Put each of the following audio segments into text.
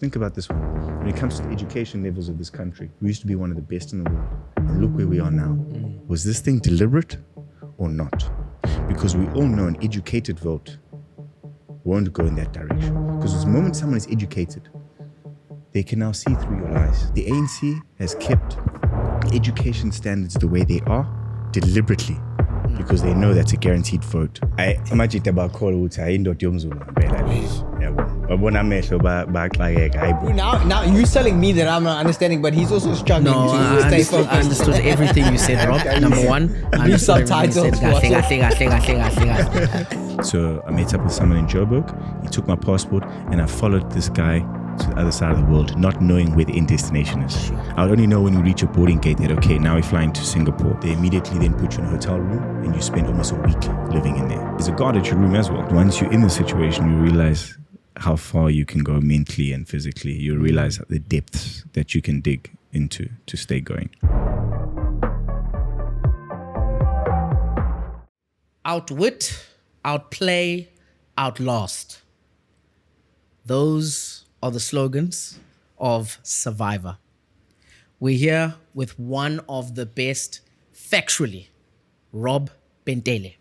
Think about this one. When it comes to the education levels of this country, we used to be one of the best in the world. And look where we are now. Was this thing deliberate or not? Because we all know an educated vote won't go in that direction. Because the moment someone is educated, they can now see through your lies. The ANC has kept education standards the way they are deliberately because they know that's a guaranteed vote. Imagine about call Now you're telling me that I'm not understanding, but he's also struggling No, to I stay understood, focused. I understood everything you said, Rob. Number one, I New understood everything subtitles. you said. So I met up with someone in Joburg. He took my passport and I followed this guy to the other side of the world, not knowing where the end destination is. I would only know when we reach a boarding gate that, okay, now we're flying to Singapore. They immediately then put you in a hotel room and you spend almost a week living in there. There's a guard at your room as well. Once you're in the situation, you realize how far you can go mentally and physically. You realize the depths that you can dig into to stay going. Outwit, outplay, outlast. Those are the slogans of Survivor. We're here with one of the best, factually, Rob Bentele.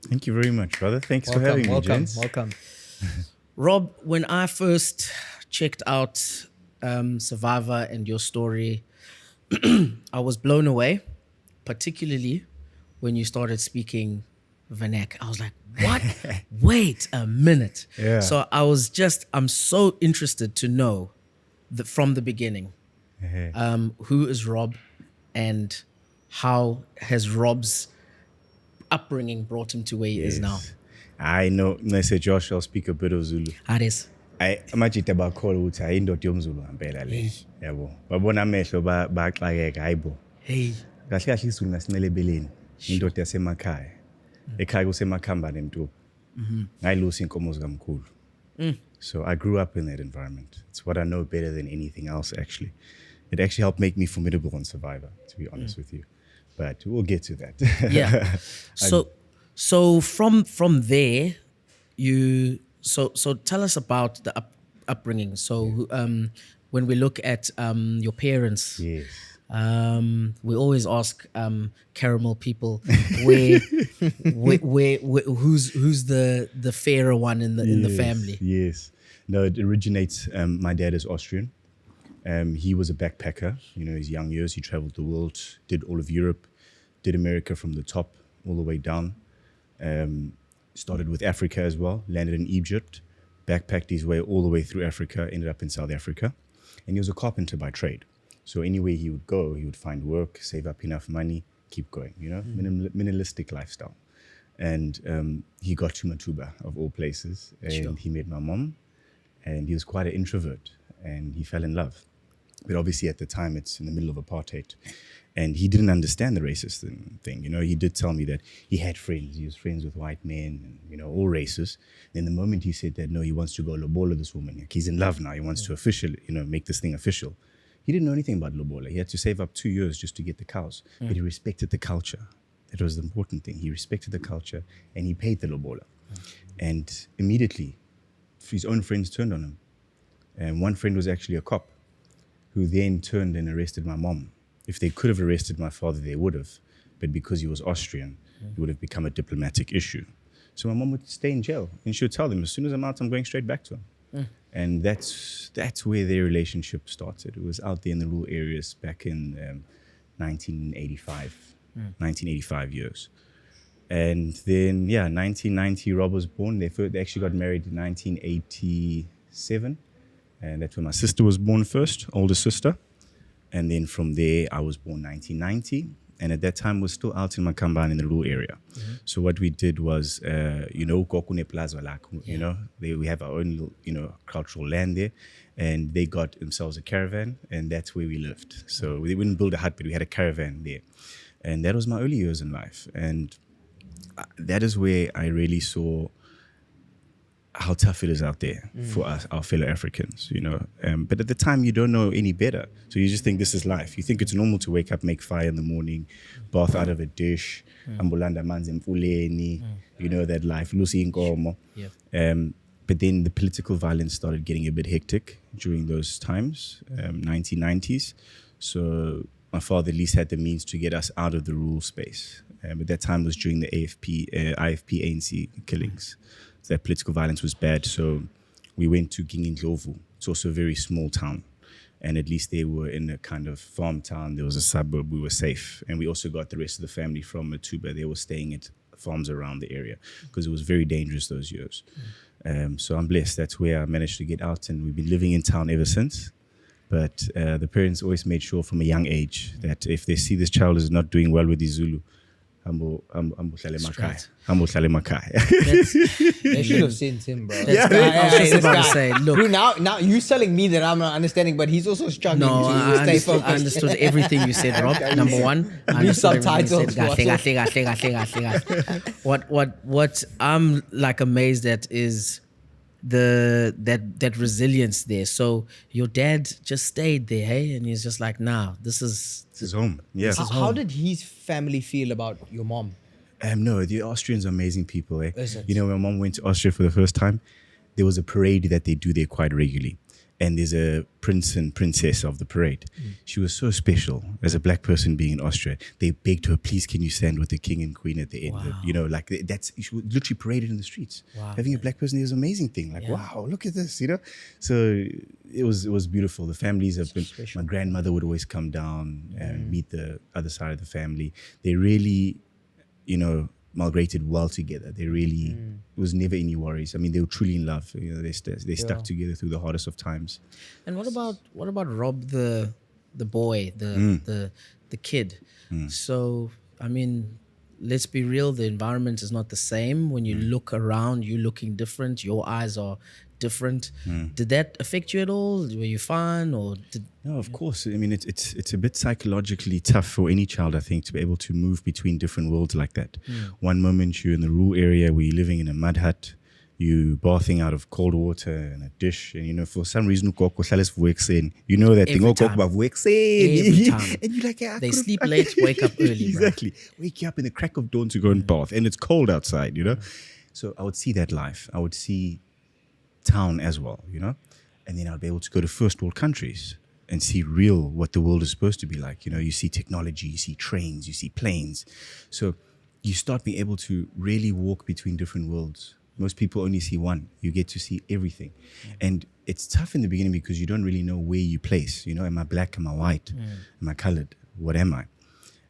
Thank you very much, brother. Thanks for having me, gents. Welcome. Rob, when I first checked out Survivor and your story, I was blown away, particularly when you started speaking Vernac. I was like, what? Wait a minute. Yeah. So I'm so interested to know from the beginning, who is Rob and how has Rob's upbringing brought him to where he is now? I know. I say, Josh, I'll speak a bit of Zulu. Ares. Imagine about call ukuthi ayindoda yomZulu ngempela le. Yabo. Babona amehlo baxakeka hayibo. Hey. Kahle kahle isiZulu ngasinele ebeleni. Indoda yasemakhaya. Ekhaya kusemakhamba nemntu. Ngayilusa inkomo zikamkhulu. So I grew up in that environment. It's what I know better than anything else, actually. It actually helped make me formidable on Survivor, to be honest with you. But we'll get to that. Yeah. So from there, so tell us about the upbringing. So when we look at your parents, Yes. we always ask caramel people where who's the fairer one in the family. Yes. No, it originates. My dad is Austrian. He was a backpacker. You know, his young years, he traveled the world, did all of Europe, did America from the top all the way down. Started with Africa as well, landed in Egypt, backpacked his way all the way through Africa, ended up in South Africa. And he was a carpenter by trade. So anywhere he would go, he would find work, save up enough money, keep going, you know, minimalistic lifestyle. And he got to Matuba, of all places, and he met my mom, and he was quite an introvert, and he fell in love. But obviously at the time, it's in the middle of apartheid. And he didn't understand the racist thing. You know, he did tell me that he had friends. He was friends with white men and, you know, all races. And the moment he said that, no, he wants to go lobola this woman. Like, he's in love now. He wants to make this thing official. He didn't know anything about lobola. He had to save up 2 years just to get the cows. But he respected the culture. That was the important thing. He respected the culture and he paid the lobola. And immediately, his own friends turned on him. And one friend was actually a cop who then turned and arrested my mom. If they could have arrested my father, they would have. But because he was Austrian, it would have become a diplomatic issue. So my mom would stay in jail. And she would tell them, as soon as I'm out, I'm going straight back to him. And that's where their relationship started. It was out there in the rural areas back in 1985 years. And then, 1990, Rob was born. They actually got married in 1987. And that's when my sister was born first, older sister. And then from there, I was born 1990. And at that time, was still out in Makambane in the rural area. So what we did was, Kokune Plaza, we have our own little, cultural land there. And they got themselves a caravan, and that's where we lived. So we didn't build a hut, but we had a caravan there. And that was my early years in life. And that is where I really saw how tough it is out there for us, our fellow Africans, But at the time, you don't know any better. So you just think this is life. You think it's normal to wake up, make fire in the morning, bath out of a dish, ambulanda manzi mfuleni, that life, lusi inkomo. But then the political violence started getting a bit hectic during those times, 1990s. So my father at least had the means to get us out of the rural space. At that time was during the IFP, ANC killings. So that political violence was bad. So we went to Gingindlovu. It's also a very small town. And at least they were in a kind of farm town. There was a suburb. We were safe. And we also got the rest of the family from Matuba. They were staying at farms around the area because it was very dangerous those years. So I'm blessed. That's where I managed to get out. And we've been living in town ever since. But the parents always made sure from a young age that if they see this child is not doing well with the Zulu, Straight. They should have sent him, bro. I was just about to say, look. Dude, now you telling me that I'm not understanding, but he's also struggling No, to I stay focused. understood everything you said, Rob. Number one, I understood everything you said. What I'm like amazed at is that resilience there. So your dad just stayed there, hey, and he's just like, nah, this is home. Yeah. How did his family feel about your mom? No, the Austrians are amazing people. Is it? You know, when Mom went to Austria for the first time, there was a parade that they do there quite regularly. And there's a prince and princess of the parade. She was so special as a black person being in Austria. They begged her, please, can you stand with the king and queen at the end? Wow. You know, like that's, she was literally paraded in the streets. Wow. Having a black person there is an amazing thing. Like, Yeah. wow, look at this, you know? So it was beautiful. The families have been, my grandmother would always come down and meet the other side of the family. They really, you know, migrated well together. They really, it was never any worries. I mean, they were truly in love. You know, they stuck together through the hardest of times. And what about Rob the boy, the kid? So I mean, let's be real, the environment is not the same. When you look around, you're looking different, your eyes are different. Did that affect you at all? Were you fine or did No, of course. I mean, it's a bit psychologically tough for any child, I think, to be able to move between different worlds like that. One moment you're in the rural area where you're living in a mud hut, you bathing out of cold water in a dish, and you know, for some reason, you know that thing, Every time. Every time. and you're like, yeah, they sleep late, wake up early, exactly. Wake you up in the crack of dawn to go and bath, and it's cold outside, you know. So I would see that life. I would see town as well, you know, and then I'd be able to go to first world countries and see real what the world is supposed to be like. You know, you see technology, you see trains, you see planes. So you start being able to really walk between different worlds. Most people only see one. You get to see everything. And it's tough in the beginning because you don't really know where you place. You know, am I black? Am I white? Am I colored? What am I?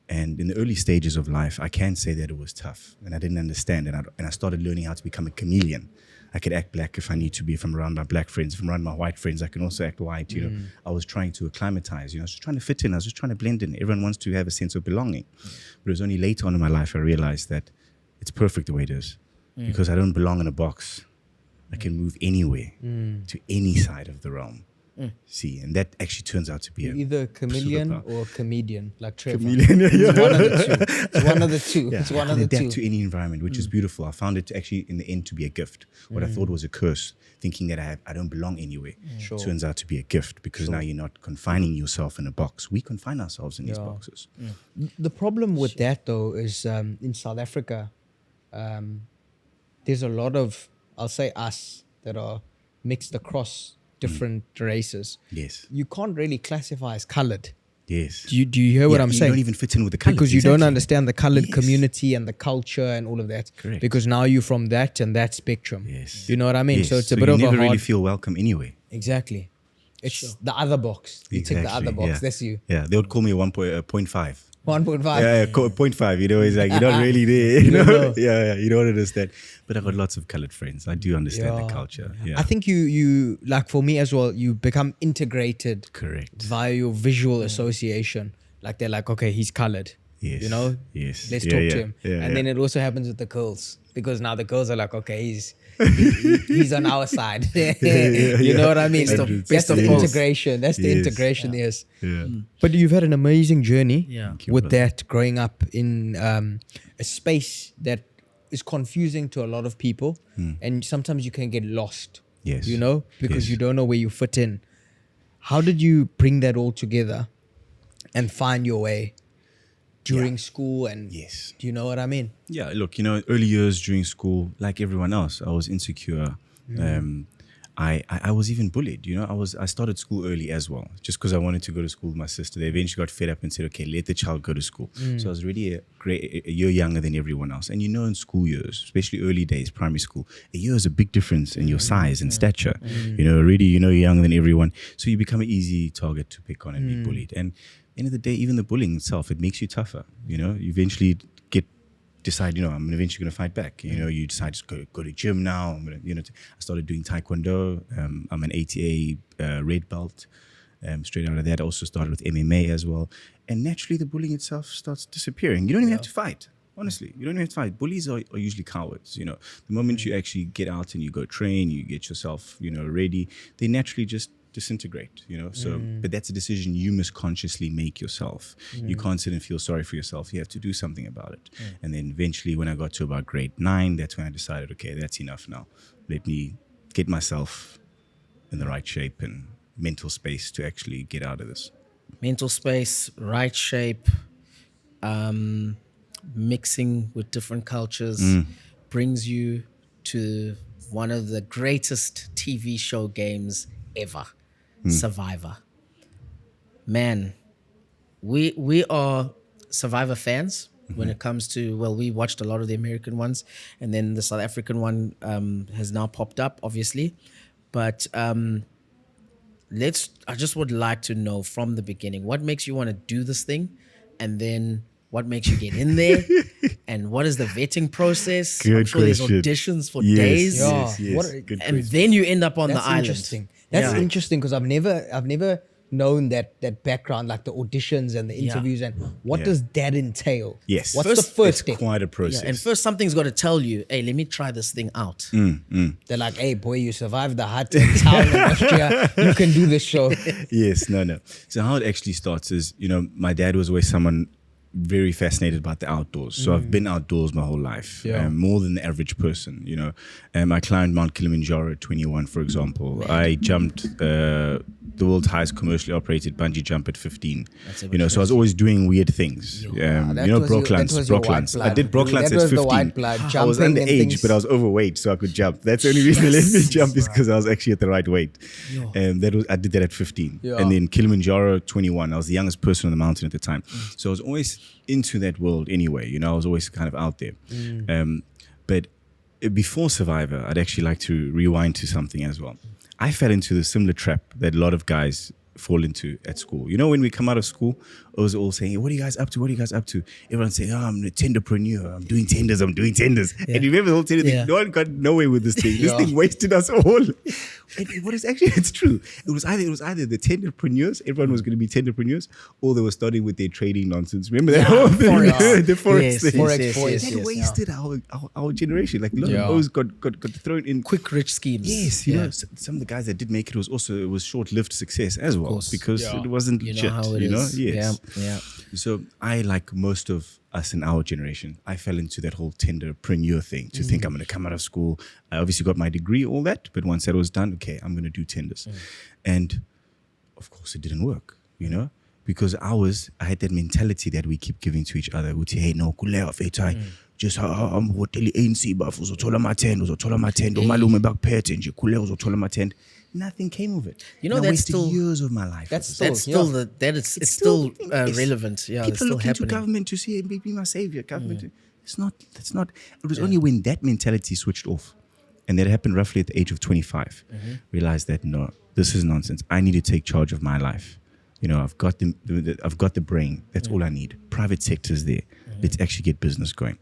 And in the early stages of life, I can say that it was tough. And I didn't understand. And I started learning how to become a chameleon. I could act black if I need to be. If I'm around my black friends, if I'm around my white friends, I can also act white. You know, I was trying to acclimatize. You know, I was just trying to fit in. I was just trying to blend in. Everyone wants to have a sense of belonging. But it was only later on in my life I realized that it's perfect the way it is. Because I don't belong in a box. I can move anywhere to any side of the realm. See, and that actually turns out to be Either chameleon superpower. or comedian, like Trevor. Chameleon, It's one of the two. It's one of the two. Yeah, It's one I of can the adapt two. to any environment, which is beautiful. I found it actually in the end to be a gift. What I thought was a curse, thinking that I don't belong anywhere, Sure. turns out to be a gift because now you're not confining yourself in a box. We confine ourselves in these boxes. The problem with that, though, is in South Africa, there's a lot of, I'll say us, that are mixed across different races. Yes, You can't really classify as colored. yes. Do you hear what I'm you saying? don't even fit in with the colors. Because you don't exactly. understand the colored Yes. community and the culture and all of that. Correct. Because now you're from that and that spectrum. Yes. You know what I mean? Yes. So it's a So bit you of a never hard... really feel welcome anyway. Exactly. It's the other box. You tick the other box. Yeah. That's you. Yeah, they would call me a 1.5. 1.5. Yeah, 0.5. You know, it's like you're not really there. You know, yeah, you don't understand. But I've got lots of colored friends. I do understand the culture. Yeah, I think you like, for me as well, you become integrated correct. via your visual association. Like they're like, okay, he's colored. Yes. You know? Yes. Let's Yeah, talk yeah, to him. yeah, And yeah. then it also happens with the girls. Because now the girls are like, okay, he's on our side. You know what I mean? Hundreds. That's the Best of both. integration. That's the Yes. integration, yes. Yeah. But you've had an amazing journey Yeah. you, with brother. that, growing up in a space that is confusing to a lot of people. And sometimes you can get lost, Yes. you know, because Yes. you don't know where you fit in. How did you bring that all together and find your way during school? And Yes. do you know what I mean? Yeah, look, you know, early years during school, like everyone else, I was insecure. I was even bullied. I started school early as well, just because I wanted to go to school with my sister. They eventually got fed up and said, okay, let the child go to school. So I was already a year younger than everyone else. And in school years, especially early days, primary school, a year is a big difference in your size and stature. Already, you're younger than everyone. So you become an easy target to pick on and be bullied. And at the end of the day, even the bullying itself, it makes you tougher. You eventually decide, I'm eventually going to fight back. You decide to go to gym now. I'm going to, I started doing Taekwondo. I'm an ATA red belt. Straight out of that, I also started with MMA as well. And naturally, the bullying itself starts disappearing. You don't even have to fight. Honestly, you don't even have to fight. Bullies are usually cowards. The moment you actually get out and you go train, you get yourself, ready, they naturally just disintegrate, so but that's a decision you must consciously make yourself. You can't sit and feel sorry for yourself. You have to do something about it. And then eventually, when I got to about grade 9, that's when I decided, okay, that's enough now. Let me get myself in the right shape and mental space to actually get out of this. Mental space, right shape, mixing with different cultures brings you to one of the greatest TV show games ever. Survivor. Man, we are Survivor fans when it comes to, we watched a lot of the American ones, and then the South African one has now popped up, obviously. But I just would like to know from the beginning, what makes you want to do this thing, and then what makes you get in there, and what is the vetting process? Good I'm sure question. there's auditions for days. Yes. Good And question. then you end up on That's the island. interesting. That's interesting because I've never known that background, like the auditions and the interviews, and what does that entail? Yes. What's the first step? Quite a process. Yeah, and first something's got to tell you, hey, let me try this thing out. They're like, hey, boy, you survived the hot town in Austria. You can do this show. Yes, no. So how it actually starts is, my dad was always someone very fascinated about the outdoors. So I've been outdoors my whole life, more than the average person, I climbed Mount Kilimanjaro at 21, for example. I jumped the world's highest commercially operated bungee jump at 15. So I was always doing weird things. Brocklans. I did Brocklans that at was 15. the white blood, I was jumping and underage, things. but I was overweight, so I could jump. That's the only reason they let me jump is because I was actually at the right weight. I did that at 15. Yeah. And then Kilimanjaro, 21. I was the youngest person on the mountain at the time. So I was always into that world anyway. I was always kind of out there. But before Survivor, I'd actually like to rewind to something as well. I fell into the similar trap that a lot of guys fall into at school. When we come out of school, I was all saying, what are you guys up to? What are you guys up to? Everyone's saying, I'm a tenderpreneur. I'm doing tenders. And you remember the whole tender thing? No one got nowhere with this thing. This thing wasted us all. What is actually, it's true. It was either the tenderpreneurs, everyone was going to be tenderpreneurs, or they were starting with their trading nonsense. Remember that whole thing? The Forex thing. That wasted our generation. Like a lot of those got thrown in. Quick, rich schemes. Yes, some of the guys that did make it was short-lived success as well, because it wasn't legit. How it is. Yes. Yeah. So I, like most of us in our generation, I fell into that whole tenderpreneur thing to think I'm going to come out of school. I obviously got my degree, all that, but once that was done, okay, I'm going to do tenders. And of course it didn't work, because I had that mentality that we keep giving to each other. We'd say, hey, no, kulea fetai. Just I'm hoteli ANC buff uzothola amathenda umalume bakuphethe nje kulea uzothola amathenda. Nothing came of it. And I that's wasted still years of my life. It's still relevant. Yeah, people it's still look into happening. government to see be my savior. Government, that's not. It was only when that mentality switched off, and that happened roughly at the age of 25. Realized that no, this is nonsense. I need to take charge of my life. I've got the brain. That's all I need. Private sector's there. Let's actually get business going.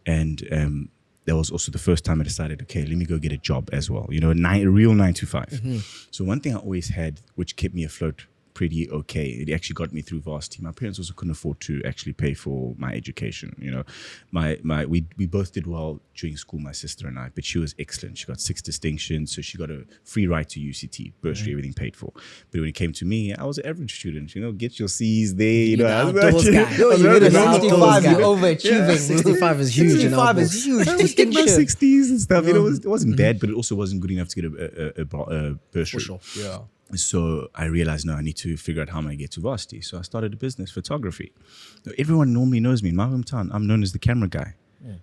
And that was also the first time I decided, okay, let me go get a job as well. A real 9 to 5. So one thing I always had, which kept me afloat pretty okay, it actually got me through varsity. My parents also couldn't afford to actually pay for my education. We both did well during school, my sister and I, but she was excellent. She got 6 distinctions, so she got a free ride to UCT, bursary, everything paid for. But when it came to me, I was an average student. Get your C's there. I was outdoors guy. Yo, you hit a Outdoors 65, you're guy. overachieving. 65 is huge. 65 is huge. I was getting my Distinction. 60s and stuff. It wasn't bad, but it also wasn't good enough to get a bursary. For sure. Yeah. So I realized, no, I need to figure out how I'm going to get to varsity. So I started a business, photography. Everyone normally knows me in my hometown. I'm known as the camera guy.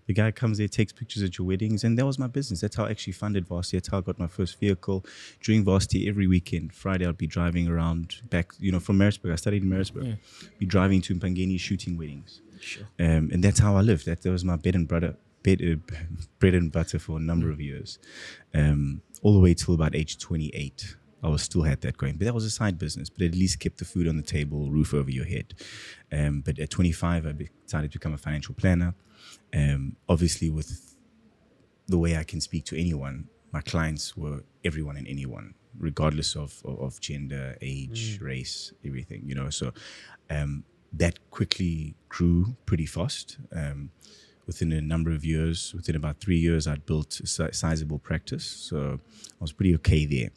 The guy comes there, takes pictures at your weddings, and that was my business. That's how I actually funded Varsity. That's how I got my first vehicle. During Varsity, every weekend, Friday, I'd be driving around back, from Maritzburg. I studied in Maritzburg. Be driving to Mpangeni, shooting weddings. Sure. And that's how I lived. That was my bread and butter for a number of years. All the way till about age 28. I was still had that going, but that was a side business. But at least kept the food on the table, roof over your head. But at 25, I decided to become a financial planner. Obviously, with the way I can speak to anyone, my clients were everyone and anyone, regardless of gender, age, race, everything. So that quickly grew pretty fast. Within a number of years, within about 3 years, I'd built a sizable practice. So I was pretty okay there.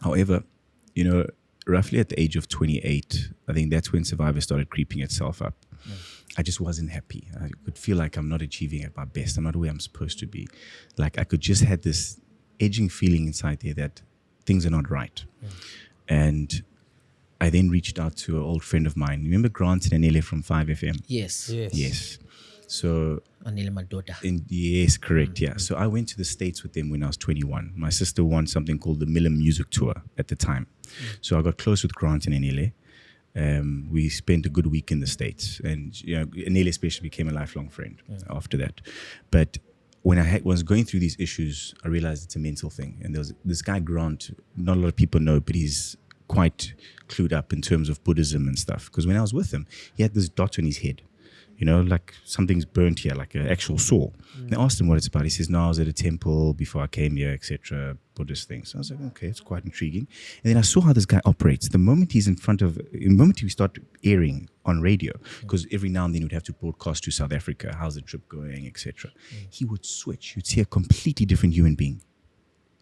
However, roughly at the age of 28, I think that's when Survivor started creeping itself up. I just wasn't happy. I could feel like I'm not achieving at my best. I'm not where I'm supposed to be. Like I could just had this edging feeling inside there that things are not right. And I then reached out to an old friend of mine. Remember Grant and Anele from 5FM? Yes. So Anele Madoda. Yes, correct. Yeah. So I went to the States with them when I was 21. My sister won something called the Miller Music Tour at the time. So I got close with Grant and Anele. We spent a good week in the States, and Anele especially became a lifelong friend after that. But when I was going through these issues, I realized it's a mental thing. And there was this guy Grant, not a lot of people know, but he's quite clued up in terms of Buddhism and stuff. Because when I was with him, he had this dot on his head. Like something's burnt here, like an actual sore. And I asked him what it's about. He says, no, I was at a temple before I came here, etc., Buddhist things. So I was like, okay, it's quite intriguing. And then I saw how this guy operates. The moment we start airing on radio, because every now and then we'd have to broadcast to South Africa, how's the trip going, etc., he would switch. You'd see a completely different human being.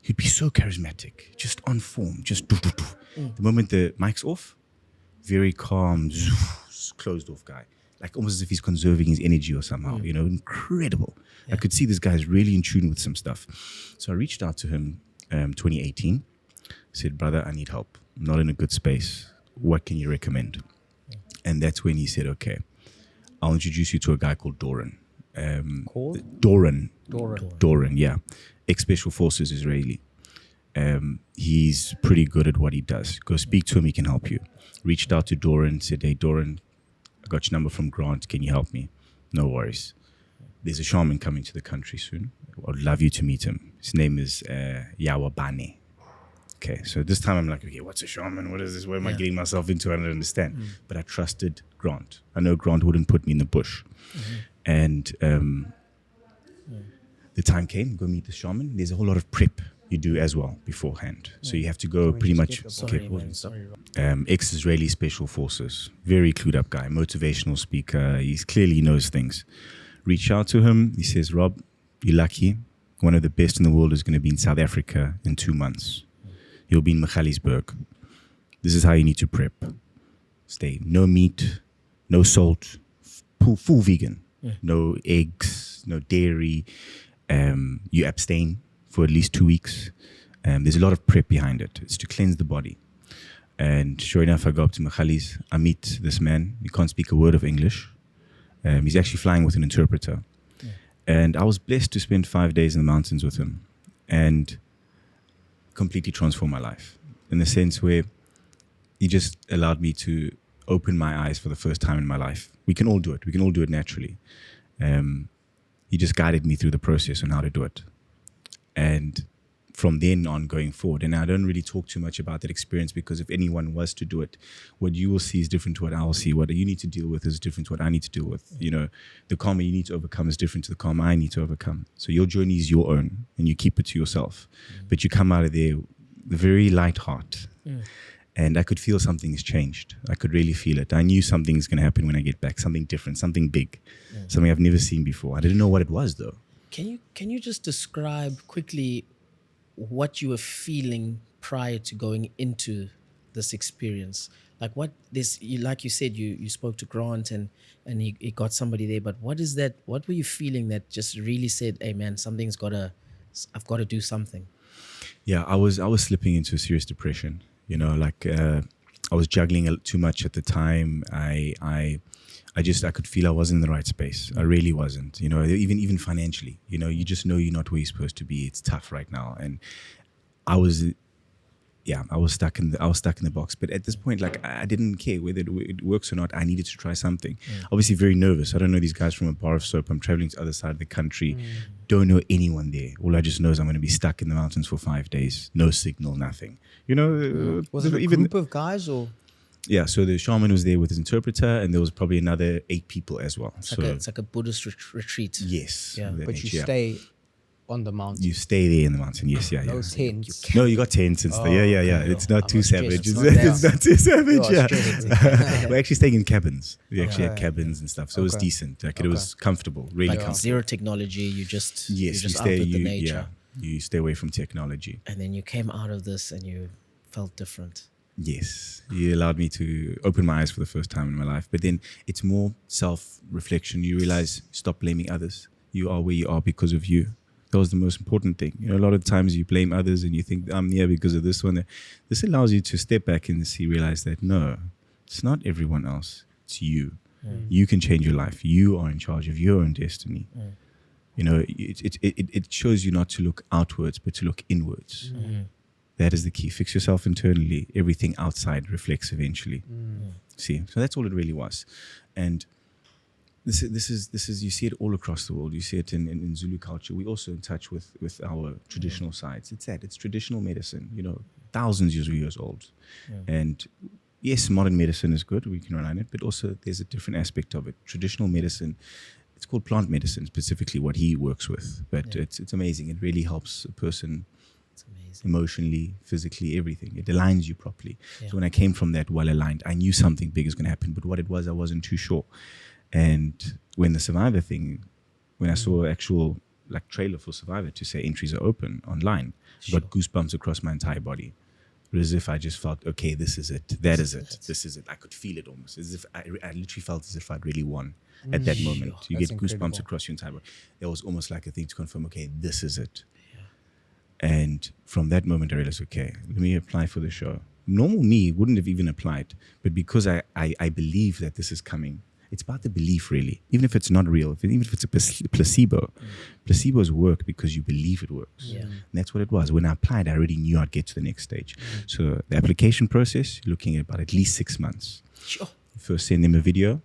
He'd be so charismatic, just on form, just doof, doof, doof. The moment the mic's off, very calm, closed off guy. Like almost as if he's conserving his energy or somehow, incredible. I could see this guy's really in tune with some stuff. So I reached out to him 2018, said, brother, I need help. I'm not in a good space. What can you recommend? And that's when he said, okay, I'll introduce you to a guy called Doran. Doran, yeah. Ex-Special Forces Israeli. He's pretty good at what he does. Go speak to him, he can help you. Reached out to Doran, said, hey, Doran, I got your number from Grant. Can you help me? No worries. There's a shaman coming to the country soon. I'd love you to meet him. His name is Yawabane. Okay, so this time I'm like, okay, what's a shaman? What is this? What am I getting myself into? I don't understand. But I trusted Grant. I know Grant wouldn't put me in the bush. And the time came, go meet the shaman. There's a whole lot of prep you do as well beforehand. So you have to go pretty much. Ex-Israeli Special Forces, very clued up guy, motivational speaker. He clearly knows things. Reach out to him. He says, Rob, you're lucky. One of the best in the world is going to be in South Africa in 2 months. He'll be in Michalisburg. This is how you need to prep. Stay. No meat, no salt, full vegan. No eggs, no dairy. You abstain for at least 2 weeks. There's a lot of prep behind it. It's to cleanse the body. And sure enough, I go up to Michalis. I meet this man. He can't speak a word of English. He's actually flying with an interpreter. And I was blessed to spend 5 days in the mountains with him and completely transform my life in the sense where he just allowed me to open my eyes for the first time in my life. We can all do it. We can all do it naturally. He just guided me through the process on how to do it. And from then on going forward, and I don't really talk too much about that experience because if anyone was to do it, what you will see is different to what I will see. What you need to deal with is different to what I need to deal with. The karma you need to overcome is different to the karma I need to overcome. So your journey is your own and you keep it to yourself. But you come out of there with a very light heart. And I could feel something's changed. I could really feel it. I knew something's going to happen when I get back, something different, something big, something I've never seen before. I didn't know what it was though. Can you just describe quickly what you were feeling prior to going into this experience? Like like you said, you spoke to Grant and he got somebody there, but what is that? What were you feeling that just really said, hey man, I've got to do something? Yeah, I was slipping into a serious depression. I was juggling too much at the time. I could feel I wasn't in the right space. I really wasn't, you know, even financially, you know, you just know you're not where you're supposed to be. It's tough right now. And I was stuck in the box. But at this point, like, I didn't care whether it works or not. I needed to try something. Obviously very nervous. I don't know these guys from a bar of soap. I'm traveling to the other side of the country. Don't know anyone there. All I just know is I'm going to be stuck in the mountains for 5 days. No signal, nothing. You know, Was it a group of guys or? Yeah, so the shaman was there with his interpreter, and there was probably another 8 people as well. It's like a Buddhist retreat. Yes. Yeah. But you stay on the mountain. You stay there in the mountain. Yes, yeah. No tents. No, you got tents and stuff. Yeah. okay. It's not too savage. It's It's not too savage. You're Yeah. We're actually staying in cabins. We actually had cabins and stuff, so it was Okay. decent. Like, it was comfortable, really Like comfortable. zero technology. You just Yes, you're you just stay. out with the nature. You stay away from technology. And then you came out of this and you felt different. Yes, he allowed me to open my eyes for the first time in my life. But then it's more self-reflection. You realize, stop blaming others. You are where you are because of you. That was the most important thing. You know, a lot of times you blame others and you think, I'm here because of this one. This allows you to step back and realize that, no, it's not everyone else. It's you. You can change your life. You are in charge of your own destiny. You know, it shows you not to look outwards, but to look inwards. That is the key. Fix yourself internally. Everything outside reflects eventually. See, so that's all it really was. And this is you see it all across the world. You see it in Zulu culture. We're also in touch with our traditional sides. It's traditional medicine, you know, thousands of years old. And yes, modern medicine is good. We can rely on it, but also there's a different aspect of it. Traditional medicine, it's called plant medicine, specifically what he works with. But it's amazing. It really helps a person emotionally, physically, everything. It aligns you properly. So when I came from that well aligned, I knew something big is going to happen, but what it was, I wasn't too sure. And when the Survivor thing, when I saw actual like trailer for Survivor to say entries are open online, I got goosebumps across my entire body. But as if I just felt, okay, this is it. That is it. This is it. I could feel it almost. As if I literally felt as if I'd really won at that moment. You That's get goosebumps incredible. across your entire body. It was almost like a thing to confirm, okay, this is it. And from that moment, I realized, okay, let me apply for the show. Normal me wouldn't have even applied, but because I believe that this is coming, it's about the belief, really. Even if it's not real, even if it's a placebo, placebos work because you believe it works. Yeah. And that's what it was. When I applied, I already knew I'd get to the next stage. So the application process, you're looking at about at least 6 months. Sure. First, send them a video,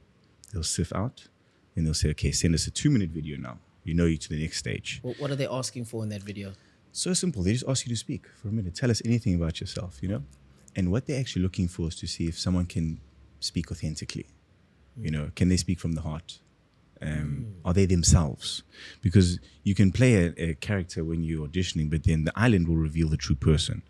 they'll sift out, and they'll say, okay, send us a 2-minute video now. You know you're to the next stage. What are they asking for in that video? So simple. They just ask you to speak for a minute. Tell us anything about yourself, you know? And what they're actually looking for is to see if someone can speak authentically. You know, can they speak from the heart? Are they themselves? Because you can play a character when you're auditioning, but then the island will reveal the true person.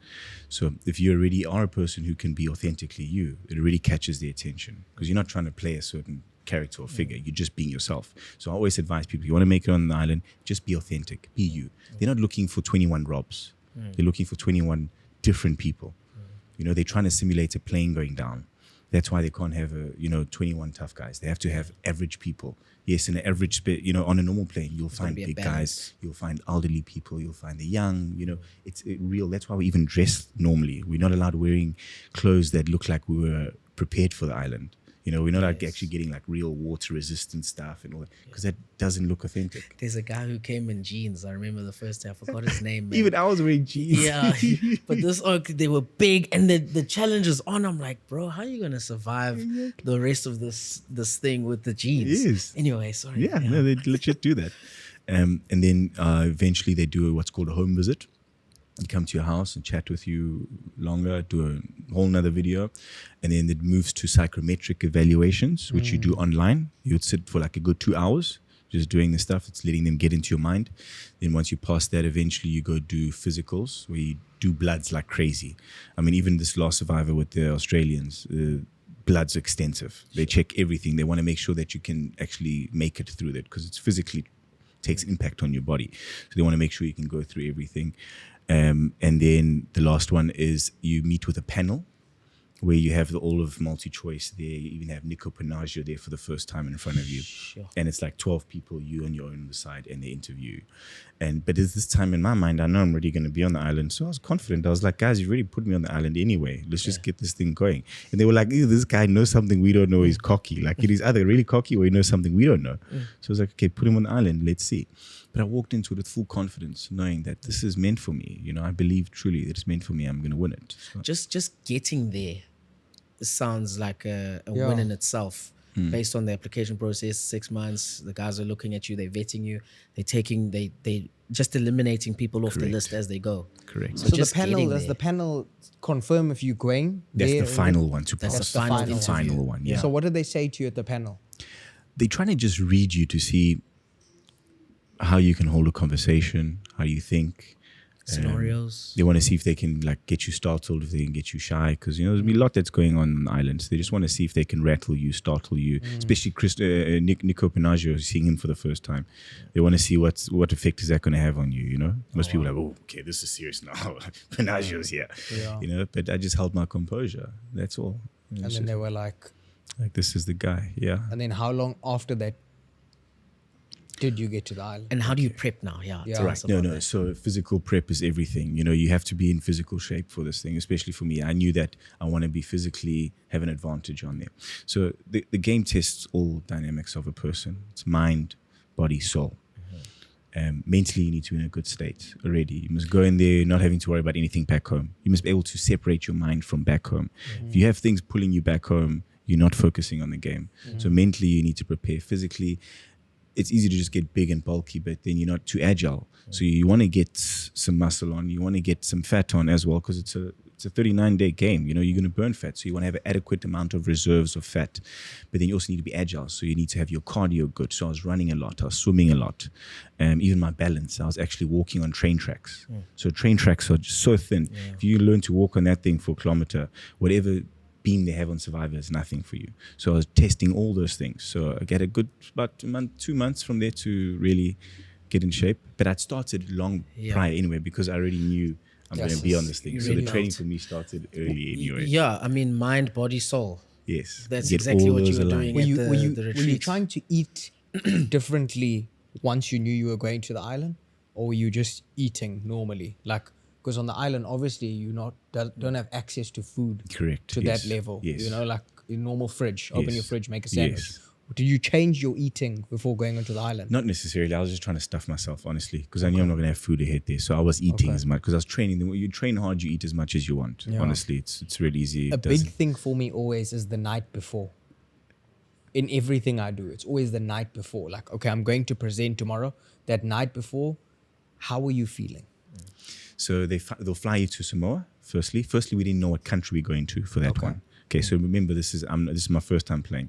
So if you already are a person who can be authentically you, it already catches their attention because you're not trying to play a certain character or figure. You're just being yourself. So I always advise people, you want to make it on the island, just be authentic, be you. They're not looking for 21 Robs. They're looking for 21 different people. You know, they're trying to simulate a plane going down. That's why they can't have 21 tough guys. They have to have average people. Yes, in an average, on a normal plane, you'll find be a big balance. guys, you'll find elderly people, you'll find the young, it's real. That's why we even dress normally. We're not allowed wearing clothes that look like we were prepared for the island. We're not like actually getting like real water resistant stuff and all that because that doesn't look authentic. There's a guy who came in jeans. I remember the first day. I forgot his name. Man. Even I was wearing jeans. Yeah, but they were big, and the challenge is on. I'm like, bro, how are you gonna survive the rest of this thing with the jeans? Yes. Anyway, sorry. Yeah, no, they legit do that. And then eventually they do what's called a home visit. They come to your house and chat with you longer, do a whole nother video. And then it moves to psychometric evaluations, which you do online. You would sit for like a good 2 hours, just doing the stuff. It's letting them get into your mind. Then once you pass that, eventually you go do physicals where you do bloods like crazy. I mean, even this last survivor with the Australians, blood's extensive. They check everything. They want to make sure that you can actually make it through that because it's physically takes impact on your body. So they want to make sure you can go through everything. And then the last one is you meet with a panel where you have the all of multi-choice there. You even have Nico Panaggio there for the first time in front of you. Sure. And it's like 12 people, you on your own side, and they interview you. But at this time in my mind, I know I'm really going to be on the island. So I was confident. I was like, guys, you really put me on the island anyway. Let's just get this thing going. And they were like, ew, this guy knows something we don't know. He's cocky. Like, he's either really cocky or he knows something we don't know. So I was like, okay, put him on the island. Let's see. But I walked into it with full confidence, knowing that this is meant for me. You know, I believe truly that it's meant for me. I'm going to win it. So, Just getting there sounds like a Yeah. win in itself. Based on the application process, 6 months, the guys are looking at you, they're vetting you, they just eliminating people off the Correct. list as they go. correct. So the just panel, getting does there. the panel confirm if you're going? That's there the final one to That's pass. the final interview. Final one, yeah. So what did they say to you at the panel? They're trying to just read you to see how you can hold a conversation, how you think. Scenarios. They want to see if they can like get you startled, if they can get you shy, because you know there's a lot that's going on the islands. They just want to see if they can rattle you, startle you. Especially Nico Panaggio, seeing him for the first time. They want to see what effect is that going to have on you. You know, most people are like, oh, okay, this is serious now. Panaggio's here. Yeah. You know, but I just held my composure. That's all. And then they were like, This is the guy. Yeah. and then how long after that did you get to the island? And how do you prep now? Yeah. Yeah. tell Right. us No, about no. that. So physical prep is everything. You know, you have to be in physical shape for this thing, especially for me. I knew that I want to be physically, have an advantage on there. So the game tests all dynamics of a person. It's mind, body, soul. Mentally, you need to be in a good state already. You must go in there not having to worry about anything back home. You must be able to separate your mind from back home. If you have things pulling you back home, you're not focusing on the game. So mentally, you need to prepare. Physically, it's easy to just get big and bulky, but then you're not too agile. So you want to get some muscle on, you want to get some fat on as well, because it's a 39-day game. You know, you're going to burn fat, so you want to have an adequate amount of reserves of fat. But then you also need to be agile, so you need to have your cardio good. So I was running a lot, I was swimming a lot. Even my balance, I was actually walking on train tracks. So train tracks are just so thin. If you learn to walk on that thing for a kilometer, whatever beam they have on Survivor is nothing for you. So I was testing all those things. So I get a good about 2 months from there to really get in shape. But I'd started long prior anyway, because I already knew I'm going to be on this thing. You So really the training felt- for me started early anyway. Yeah, I mean, mind, body, soul. Yes. That's Get exactly all what you those were aligned. doing. Were you, the were you retreat. trying to eat differently once you knew you were going to the island, or were you just eating normally? Like, because on the island, obviously, you don't have access to food Correct. to yes. that level. Yes. You know, like a normal fridge. Open Yes. your fridge, make a sandwich. Yes. Did you change your eating before going onto the island? Not necessarily. I was just trying to stuff myself, honestly, because I knew I'm not going to have food ahead there. So I was eating as much, because I was training. When you train hard, you eat as much as you want. Yeah. Honestly, it's really easy. A It big doesn't- thing for me always is the night before. In everything I do, it's always the night before. Like, okay, I'm going to present tomorrow. That night before, how are you feeling? So they'll fly you to Samoa. Firstly, we didn't know what country we're going to for that one. Okay, so remember, this is my first time playing.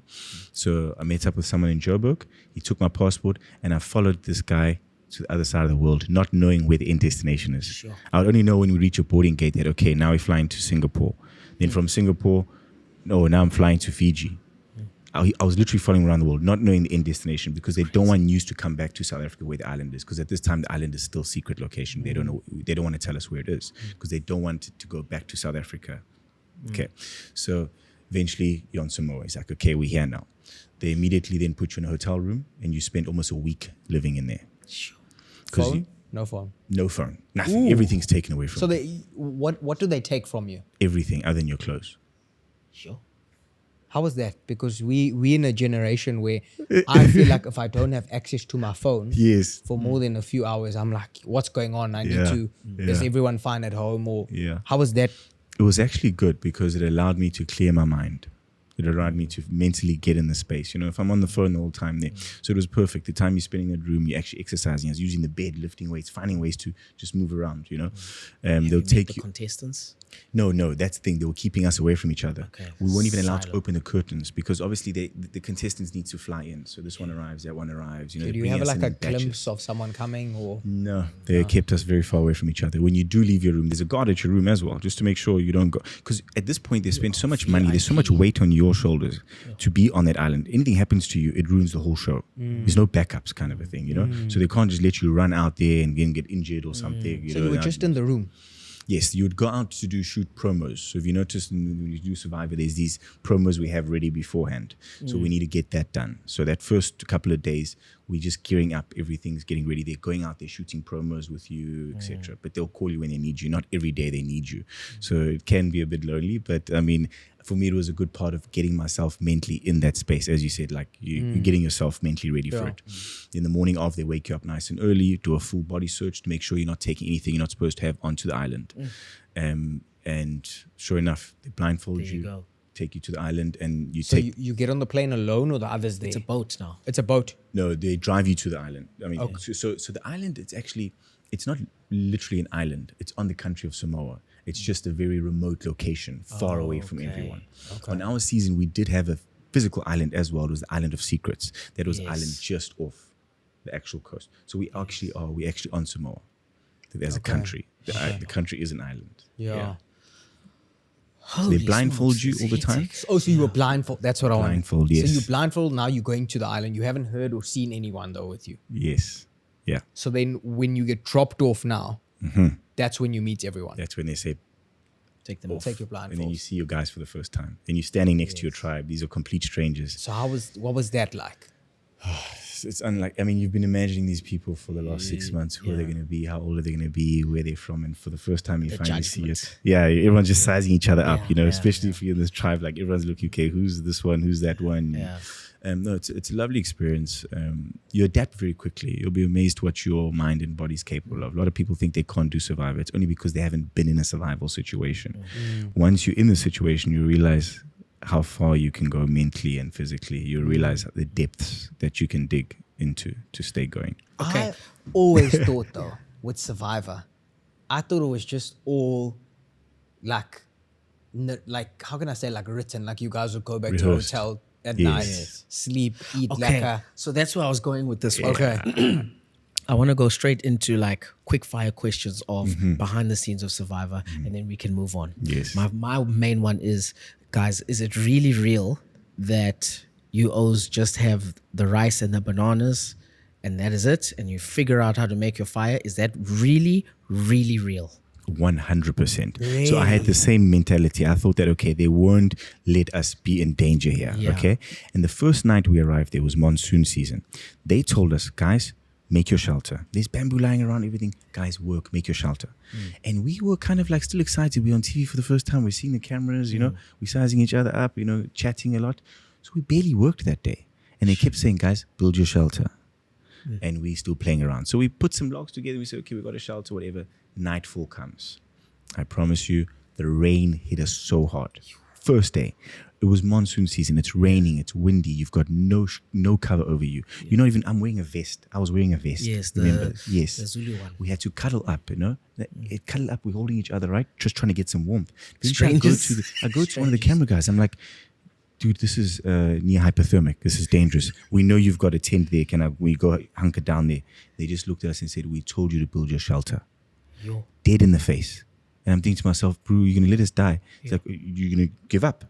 So I met up with someone in Joburg. He took my passport, and I followed this guy to the other side of the world, not knowing where the end destination is. Sure. I would only know when we reach a boarding gate that, okay, now we're flying to Singapore. Then from Singapore, now I'm flying to Fiji. I was literally following around the world, not knowing the end destination, because they don't want news to come back to South Africa where the island is. Because at this time, the island is still secret location. They don't know. They don't want to tell us where it is, because they don't want it to go back to South Africa. Okay, so eventually you're on Samoa. It's like, okay, we're here now. They immediately then put you in a hotel room, and you spend almost a week living in there. Sure. 'Cause Phone? No phone. no phone, nothing. Ooh. Everything's taken away from So you. what do they take from you? Everything other than your clothes. Sure. How was that? Because we in a generation where I feel like if I don't have access to my phone Yes. for more than a few hours, I'm like, what's going on? I need Yeah. to. Is Yeah. everyone fine at home? Or Yeah. how was that? It was actually good, because it allowed me to clear my mind. It allowed me to mentally get in the space. You know, if I'm on the phone the whole time there. So it was perfect. The time you're spending in the room, you're actually exercising. I was using the bed, lifting weights, finding ways to just move around, you know. Have They'll you met take the you. contestants. No, that's the thing. They were keeping us away from each other. Okay. We weren't even allowed to Silo. open the curtains, because obviously the contestants need to fly in. So this one arrives, that one arrives. You know, Do you bring have us like in a batches. glimpse of someone coming? Or No, they kept us very far away from each other. When you do leave your room, there's a guard at your room as well, just to make sure you don't go. Because at this point, they spend so much money, there's so much weight on your shoulders to be on that island. Anything happens to you, it ruins the whole show. There's no backups, kind of a thing, you know. So they can't just let you run out there and then get injured or something. You so know, you were just in the room. Yes, you would go out to shoot promos. So if you notice when you do Survivor, there's these promos we have ready beforehand. So we need to get that done. So that first couple of days, we're just gearing up. Everything's getting ready. They're going out there shooting promos with you, etc. But they'll call you when they need you. Not every day they need you. So it can be a bit lonely. But I mean, for me, it was a good part of getting myself mentally in that space. As you said, like you're getting yourself mentally ready for it. In the morning of, they wake you up nice and early, do a full body search to make sure you're not taking anything you're not supposed to have onto the island. And sure enough, they blindfold There you go. take you to the island, and So you get on the plane alone, or the others there? It's a boat now. It's a boat. No, they drive you to the island. I mean, so the island, it's not literally an island. It's on the country of Samoa. It's just a very remote location, far away from everyone. On our season, we did have a physical island as well. It was the Island of Secrets. That was an island just off the actual coast. So we actually on Samoa. As a country. The country is an island. Yeah. So they blindfold you all the time. Oh, so you were blindfold. That's what I wanted. Blindfold, yes. So you blindfold, now you're going to the island. You haven't heard or seen anyone though with you. Yes. Yeah. So then when you get dropped off now, that's when you meet everyone. That's when they say, Take them off. Take your blindfold. and then you see your guys for the first time. And you're standing next to your tribe. These are complete strangers. So what was that like? It's unlike, I mean, you've been imagining these people for the last 6 months. Who are they going to be? How old are they going to be? Where they're from? And for the first time, you finally see it. Yeah, everyone's just sizing each other up, especially if you're in this tribe. Like everyone's looking, okay, who's this one? Who's that one? Yeah. No, it's a lovely experience. You adapt very quickly. You'll be amazed what your mind and body is capable of. A lot of people think they can't do Survivor. It's only because they haven't been in a survival situation. Once you're in the situation, you realize how far you can go mentally and physically. You realize the depths that you can dig into to stay going. Okay. I always thought though, with Survivor, I thought it was just all like how can I say, like written, like you guys would go back Rehearsed. to a hotel at night, sleep, eat lekker. So that's where I was going with this one. Okay. I want to go straight into like quick fire questions of behind the scenes of Survivor, and then we can move on. Yes. My main one is, guys, is it really real that you O's just have the rice and the bananas and that is it, and you figure out how to make your fire? Is that really, really real? 100%. So I had the same mentality. I thought that, okay, they won't let us be in danger here. Yeah. Okay. And the first night we arrived, there was monsoon season. They told us, guys, make your shelter. There's bamboo lying around, everything. Guys, work, make your shelter. And we were kind of like still excited. We're on TV for the first time. We're seeing the cameras, we're sizing each other up, chatting a lot. So we barely worked that day. And they kept saying, guys, build your shelter. And we still playing around. So we put some logs together. We said, okay, we got a shelter, whatever. Nightfall comes. I promise you, the rain hit us so hard. First day, it was monsoon season. It's raining. It's windy. You've got no cover over you. You're not even. I'm wearing a vest. I was wearing a vest. Yes, remember? Yes, the Zulu one. We had to cuddle up. Cuddle up. We're holding each other, right? Just trying to get some warmth. Strangers. I go to one of the camera guys. I'm like, dude, this is near hypothermic. This is dangerous. We know you've got a tent there. We go hunker down there? They just looked at us and said, we told you to build your shelter. Yo. Dead in the face. And I'm thinking to myself, bro, you're going to let us die. It's like, you're going to give up.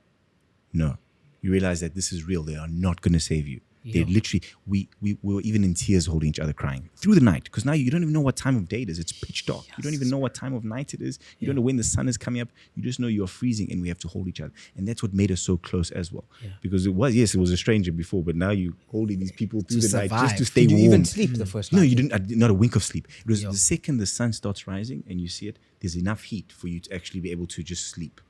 No. You realize that this is real. They are not going to save you. They literally, we were even in tears holding each other crying through the night, because now you don't even know what time of day it is. It's pitch dark. You don't even know what time of night it is. You don't know when the sun is coming up. You just know you're freezing and we have to hold each other. And that's what made us so close as well. Because it was a stranger before, but now you holding these people through the night just to stay warm. Did you even sleep the first night? No, you didn't. Not a wink of sleep. It was the second the sun starts rising and you see it, there's enough heat for you to actually be able to just sleep.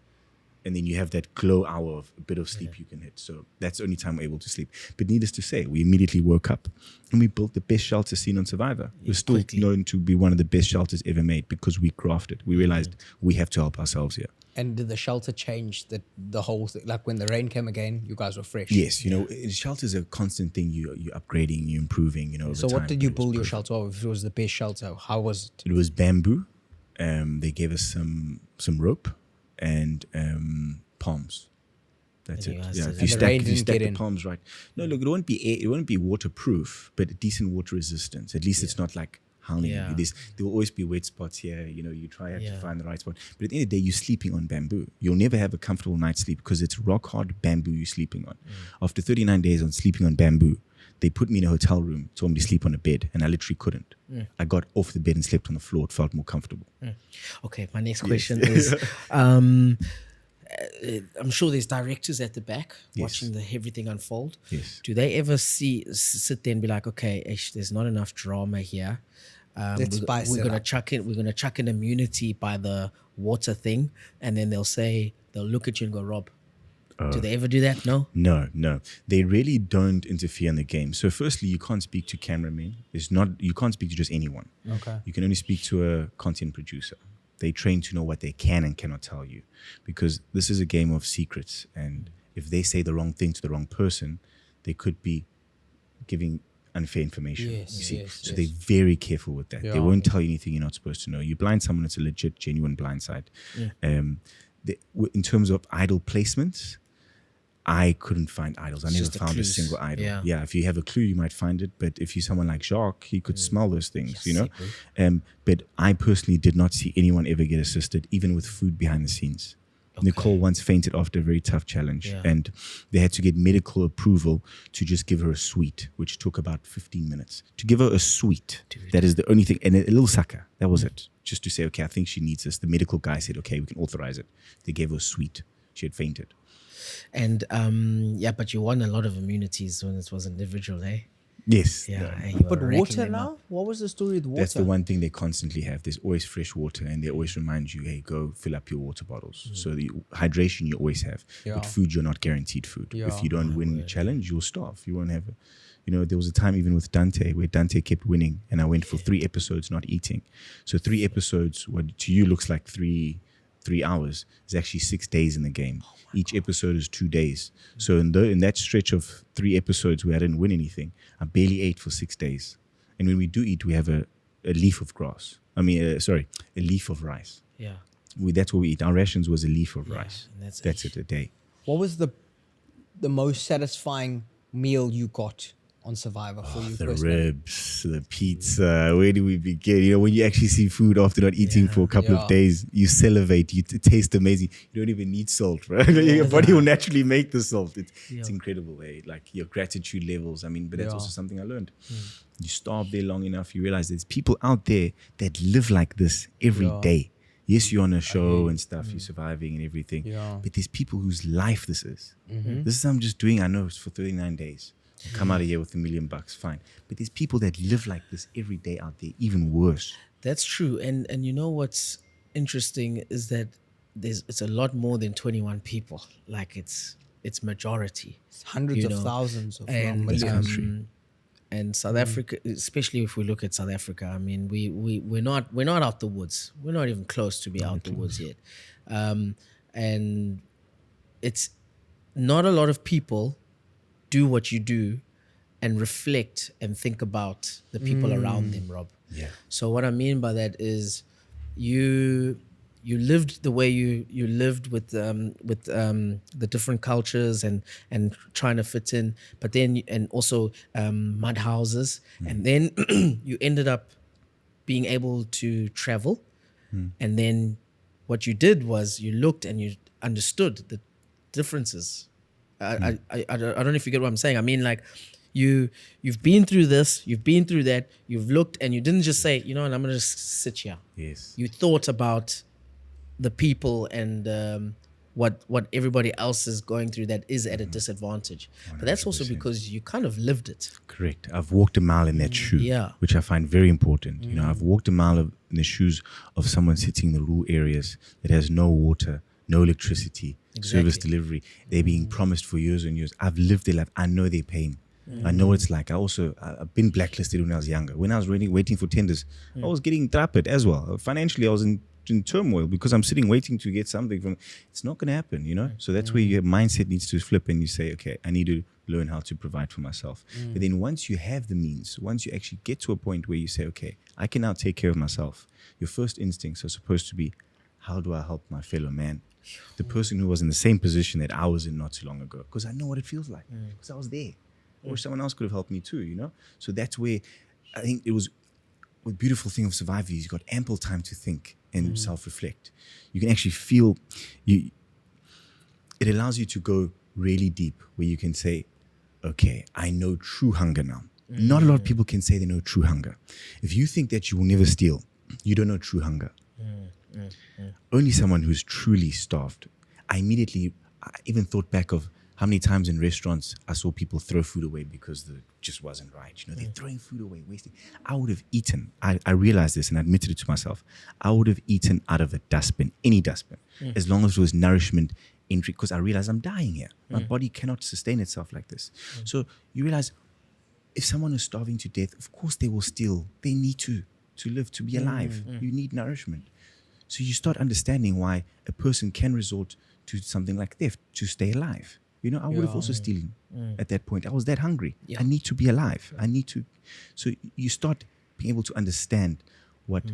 And then you have that glow hour of a bit of sleep you can hit. So that's the only time we're able to sleep. But needless to say, we immediately woke up and we built the best shelter seen on Survivor. We're still known to be one of the best shelters ever made because we crafted. We realized we have to help ourselves here. And did the shelter change the whole thing? Like when the rain came again, you guys were fresh? Yes. Shelter is a constant thing. You're upgrading, you're improving, over So time. what did you build your shelter of? If it was the best shelter, how was it? It was bamboo. They gave us some rope and palms. That's it. Yeah, if you stack the palms right. No, look, it won't be waterproof, but decent water resistance. At least it's not like howling. Yeah. There will always be wet spots here. You try to find the right spot. But at the end of the day, you're sleeping on bamboo. You'll never have a comfortable night's sleep because it's rock hard bamboo you're sleeping on. After 39 days on sleeping on bamboo, They put me in a hotel room, told me to sleep on a bed, and I literally couldn't. I got off the bed and slept on the floor. It felt more comfortable. Okay, my next question is, I'm sure there's directors at the back watching everything unfold. Yes. Do they ever sit there and be like, okay, Ish, there's not enough drama here. Let's spice we're it gonna up. we're gonna chuck in immunity by the water thing, and then they'll look at you and go, Rob. Do they ever do that? No. No. They really don't interfere in the game. So firstly, you can't speak to cameramen. You can't speak to just anyone. Okay. You can only speak to a content producer. They train to know what they can and cannot tell you, because this is a game of secrets. And if they say the wrong thing to the wrong person, they could be giving unfair information. Yes, you see? yes, So yes. they're very careful with that. They Yeah. won't tell you anything you're not supposed to know. You blind someone, it's a legit, genuine blindside. In terms of idol placements, I couldn't find idols. I never just the found a clues. single idol. Yeah. If you have a clue, you might find it. But if you're someone like Jacques, he could smell those things, you know. see, But I personally did not see anyone ever get assisted, even with food behind the scenes. Nicole once fainted after a very tough challenge, and they had to get medical approval to just give her a sweet, which took about 15 minutes. To give her a sweet, that is the only thing, and a little sucker, that was it. Just to say, okay, I think she needs this. The medical guy said, okay, we can authorize it. They gave her a sweet. She had fainted. And but you won a lot of immunities when it was individual, eh? Yes. Yeah. no. and you were But racking water them now? up. What was the story with water? That's the one thing they constantly have. There's always fresh water, and they always remind you, hey, go fill up your water bottles. So the hydration you always have. Yeah. But food, you're not guaranteed food. Yeah. If you don't win the challenge, you'll starve. You won't have there was a time even with Dante where Dante kept winning, and I went for 3 episodes not eating. So 3 episodes, what to you looks like 3 hours, is actually 6 days in the game. Each episode is 2 days. So in that stretch of 3 episodes where I didn't win anything, I barely ate for 6 days. And when we do eat, we have a leaf of grass. A leaf of rice. Yeah. That's what we eat. Our rations was a leaf of rice. and That's it, a day. What was the most satisfying meal you got on Survivor for you The personally? ribs, the pizza. Where do we begin? When you actually see food after not eating for a couple Yeah. of days, you salivate. It tastes amazing. You don't even need salt, right? Your body will naturally make the salt. It's incredible, eh? Like your gratitude levels. But that's also something I learned. You starve there long enough, you realize there's people out there that live like this every day. Yes, you're on a show and stuff, you're surviving and everything. Yeah. But there's people whose life this is. This is I'm just doing, I know it's for 39 days. I'll come out of here with $1 million, fine. But there's people that live like this every day out there, even worse. That's true. And you know what's interesting is that it's a lot more than 21 people. Like it's majority. Hundreds You of know, thousands of and millions. and South Africa, especially if we look at South Africa, we're not out the woods. We're not even close to be out the woods yet. And it's not a lot of people do what you do and reflect and think about the people around them, Rob. Yeah. So what I mean by that is you lived the way you lived with the different cultures and trying to fit in, but then and also mud houses, and then you ended up being able to travel, and then what you did was you looked and you understood the differences. I don't know if you get what I'm saying. I mean, like you've been through this, you've been through that, you've looked, and you didn't just say, you know what, I'm gonna just sit here. Yes. You thought about the people and what everybody else is going through that is at a disadvantage. But that's also 100%. because you kind of lived it. Correct. I've walked a mile in that shoe, Yeah. which I find very important. I've walked a mile in the shoes of someone sitting in the rural areas that has no water, no electricity, service delivery. They're being promised for years and years. I've lived their life. I know their pain. I know what it's like. I've been blacklisted when I was younger. When I was waiting for tenders, I was getting trapped as well. Financially, I was in turmoil because I'm sitting waiting to get something from. It's not going to happen, So that's where your mindset needs to flip and you say, okay, I need to learn how to provide for myself. But then once you have the means, once you actually get to a point where you say, okay, I can now take care of myself, your first instincts are supposed to be, how do I help my fellow man? The person who was in the same position that I was in not too long ago, because I know what it feels like, because I was there. I wish someone else could have helped me too, So that's where I think it was the beautiful thing of Survivor is you got ample time to think and self-reflect. You can actually feel, it allows you to go really deep where you can say, okay, I know true hunger now. Not a lot of people can say they know true hunger. If you think that you will never steal, you don't know true hunger. Only someone who's truly starved. I even thought back of how many times in restaurants I saw people throw food away because it just wasn't right. They're throwing food away, wasting. I would have eaten. I realized this and I admitted it to myself. I would have eaten out of a dustbin, any dustbin, as long as it was nourishment entry, because I realized I'm dying here. My body cannot sustain itself like this. So you realize if someone is starving to death, of course they will steal. They need to live, to be alive. You need nourishment. So you start understanding why a person can resort to something like theft to stay alive. I would have also stolen at that point. I was that hungry. Yeah. I need to be alive. So you start being able to understand what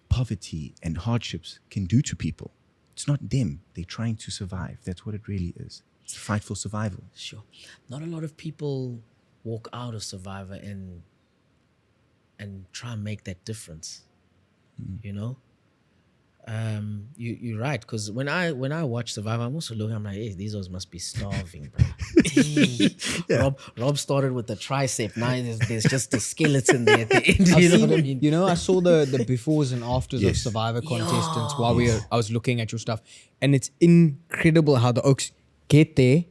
poverty and hardships can do to people. It's not them. They're trying to survive. That's what it really is. It's a fight for survival. Sure. Not a lot of people walk out of Survivor and try and make that difference. You're right, because when I watch Survivor, I'm also looking. I'm like, hey, these ones must be starving, bro. Yeah. Rob started with the tricep. Now there's just a skeleton there at the end. I've You know seen, what I mean? I saw the befores and afters of Yes. Survivor contestants while I was looking at your stuff, and it's incredible how the Oaks get there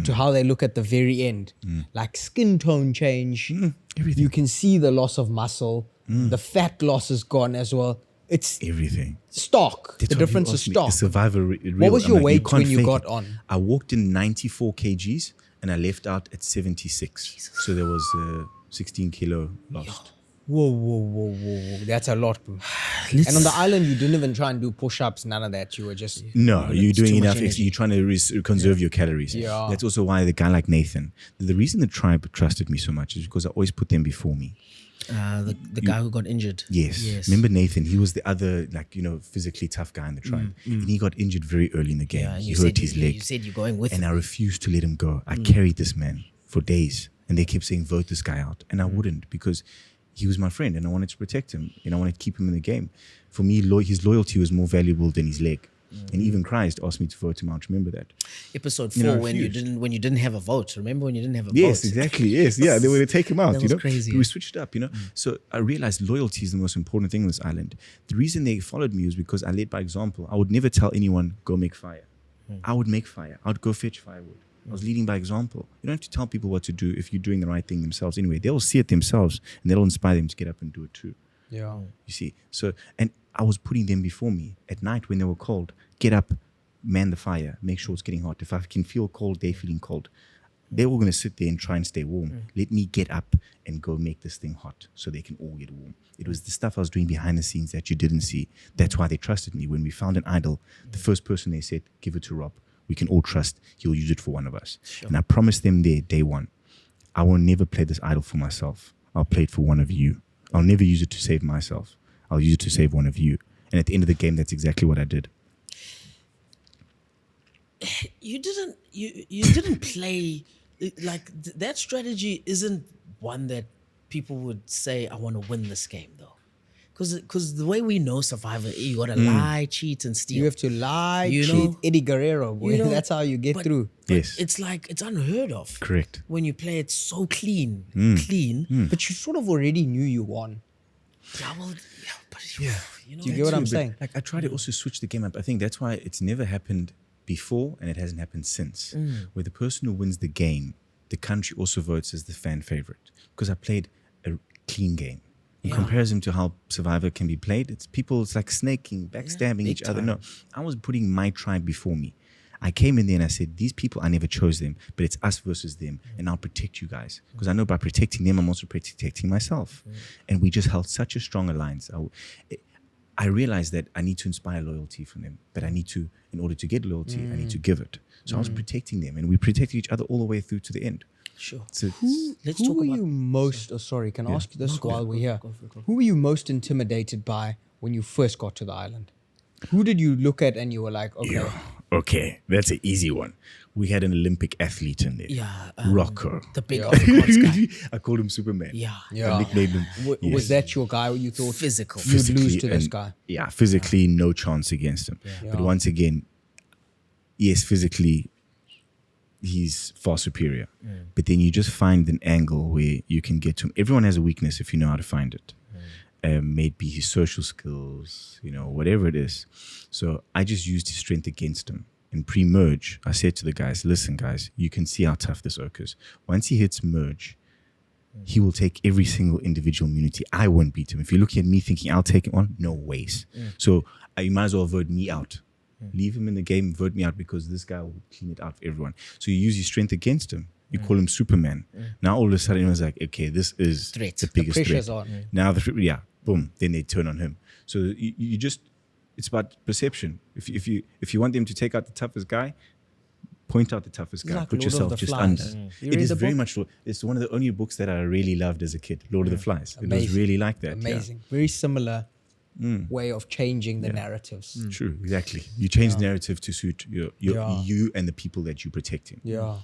to how they look at the very end. Like skin tone change, everything. you can see the loss of muscle, the fat loss is gone as well. It's Everything. stock. That's The what difference you is asked me. stock. Is Survivor real? What was I'm your like, weight can't when you fake got it. on? I walked in 94 kgs and I left out at 76. So there was 16 kilo lost. Whoa. That's a lot, bro. And on the island, you didn't even try and do push-ups, none of that. You were just... No, you're it's doing too much enough. energy. You're trying to conserve your calories. Yeah. That's also why the guy like Nathan, the reason the tribe trusted me so much is because I always put them before me. The guy who got injured. Yes. Remember Nathan? He was the other, physically tough guy in the tribe. And he got injured very early in the game. Yeah, he you hurt said his leg. You said you're going with And him. I refused to let him go. I carried this man for days. And they kept saying, vote this guy out. And I wouldn't, because he was my friend and I wanted to protect him. And I wanted to keep him in the game. For me, his loyalty was more valuable than his leg. And even Christ asked me to vote him out. Remember that? Episode 4 You know, when you refused. didn't have a vote. Remember when you didn't have a Yes, vote? exactly. Yes, yeah. They were to take him out. That was crazy. We switched up. So I realized loyalty is the most important thing on this island. The reason they followed me was because I led by example. I would never tell anyone go make fire. I would make fire. I would go fetch firewood. I was leading by example. You don't have to tell people what to do if you're doing the right thing themselves anyway. They'll see it themselves and that'll inspire them to get up and do it too. Yeah. You see? So, and I was putting them before me at night when they were cold. Get up, man the fire, make sure it's getting hot. If I can feel cold, they're feeling cold. They're all going to sit there and try and stay warm. Let me get up and go make this thing hot so they can all get warm. It was the stuff I was doing behind the scenes that you didn't see. That's why they trusted me. When we found an idol, the first person they said, give it to Rob. We can all trust he'll use it for one of us. Sure. And I promised them there, day one, I will never play this idol for myself. I'll play it for one of you. I'll never use it to save myself. I'll use it to save one of you. And at the end of the game, that's exactly what I did. You didn't play that strategy isn't one that people would say I want to win this game though, because the way we know Survivor, you gotta lie, cheat, and steal. You have to lie, You cheat, know? Eddie Guerrero, boy. You know, That's how you get through. Yes. It's like it's unheard of. Correct. When you play it so clean. But you sort of already knew you won. Yeah, well, yeah, but you know, Do you get what I'm But, saying? I try to also switch the game up. I think that's why it's never happened before and it hasn't happened since. Where the person who wins the game, the country also votes as the fan favorite. Because I played a clean game. In comparison to how Survivor can be played, it's like snaking, backstabbing big each other. time. No, I was putting my tribe before me. I came in there and I said, these people, I never chose them, but it's us versus them. And I'll protect you guys. Because I know by protecting them, I'm also protecting myself. And we just held such a strong alliance. I realized that I need to inspire loyalty from them. But I need to, in order to get loyalty, I need to give it. So I was protecting them. And we protected each other all the way through to the end. sure. So Let's Who talk were about. you most, can I ask you this go while for it, we're here? go for it, go for it. Who were you most intimidated by when you first got to the island? Who did you look at and you were like, okay, okay, that's an easy one. We had an Olympic athlete in there. Yeah, Rocco. the big Afrikaans guy. I called him Superman. Yeah, Yeah. I nicknamed him. was that your guy where you thought Physical. you'd lose Physically to this and- guy? Yeah, physically, no chance against him. But Yeah. once again, yes, physically, he's far superior. But then you just find an angle where you can get to him. Everyone has a weakness if you know how to find it. Maybe his social skills, whatever it is. So I just used his strength against him. In pre-merge, I said to the guys, listen, guys, you can see how tough this oak is. Once he hits merge, he will take every single individual immunity. I won't beat him. If you're looking at me thinking I'll take him on, no ways. So you might as well vote me out. Leave him in the game, vote me out, because this guy will clean it out for everyone. So you use your strength against him. You call him Superman. Now all of a sudden it was like, okay, this is Threat. the biggest pressure's threat. on. Now boom, then they turn on him. So you just, it's about perception. If you want them to take out the toughest guy, point out the toughest guy. Like Put Lord of yourself the just Flies. under. You It read is the very book? much. It's one of the only books that I really loved as a kid. Lord of the Flies. It was Amazing. really like that. yeah. Amazing. Very similar way of changing the narratives. True, exactly. You change the narrative to suit Yeah. you and the people that you're protecting. Yeah.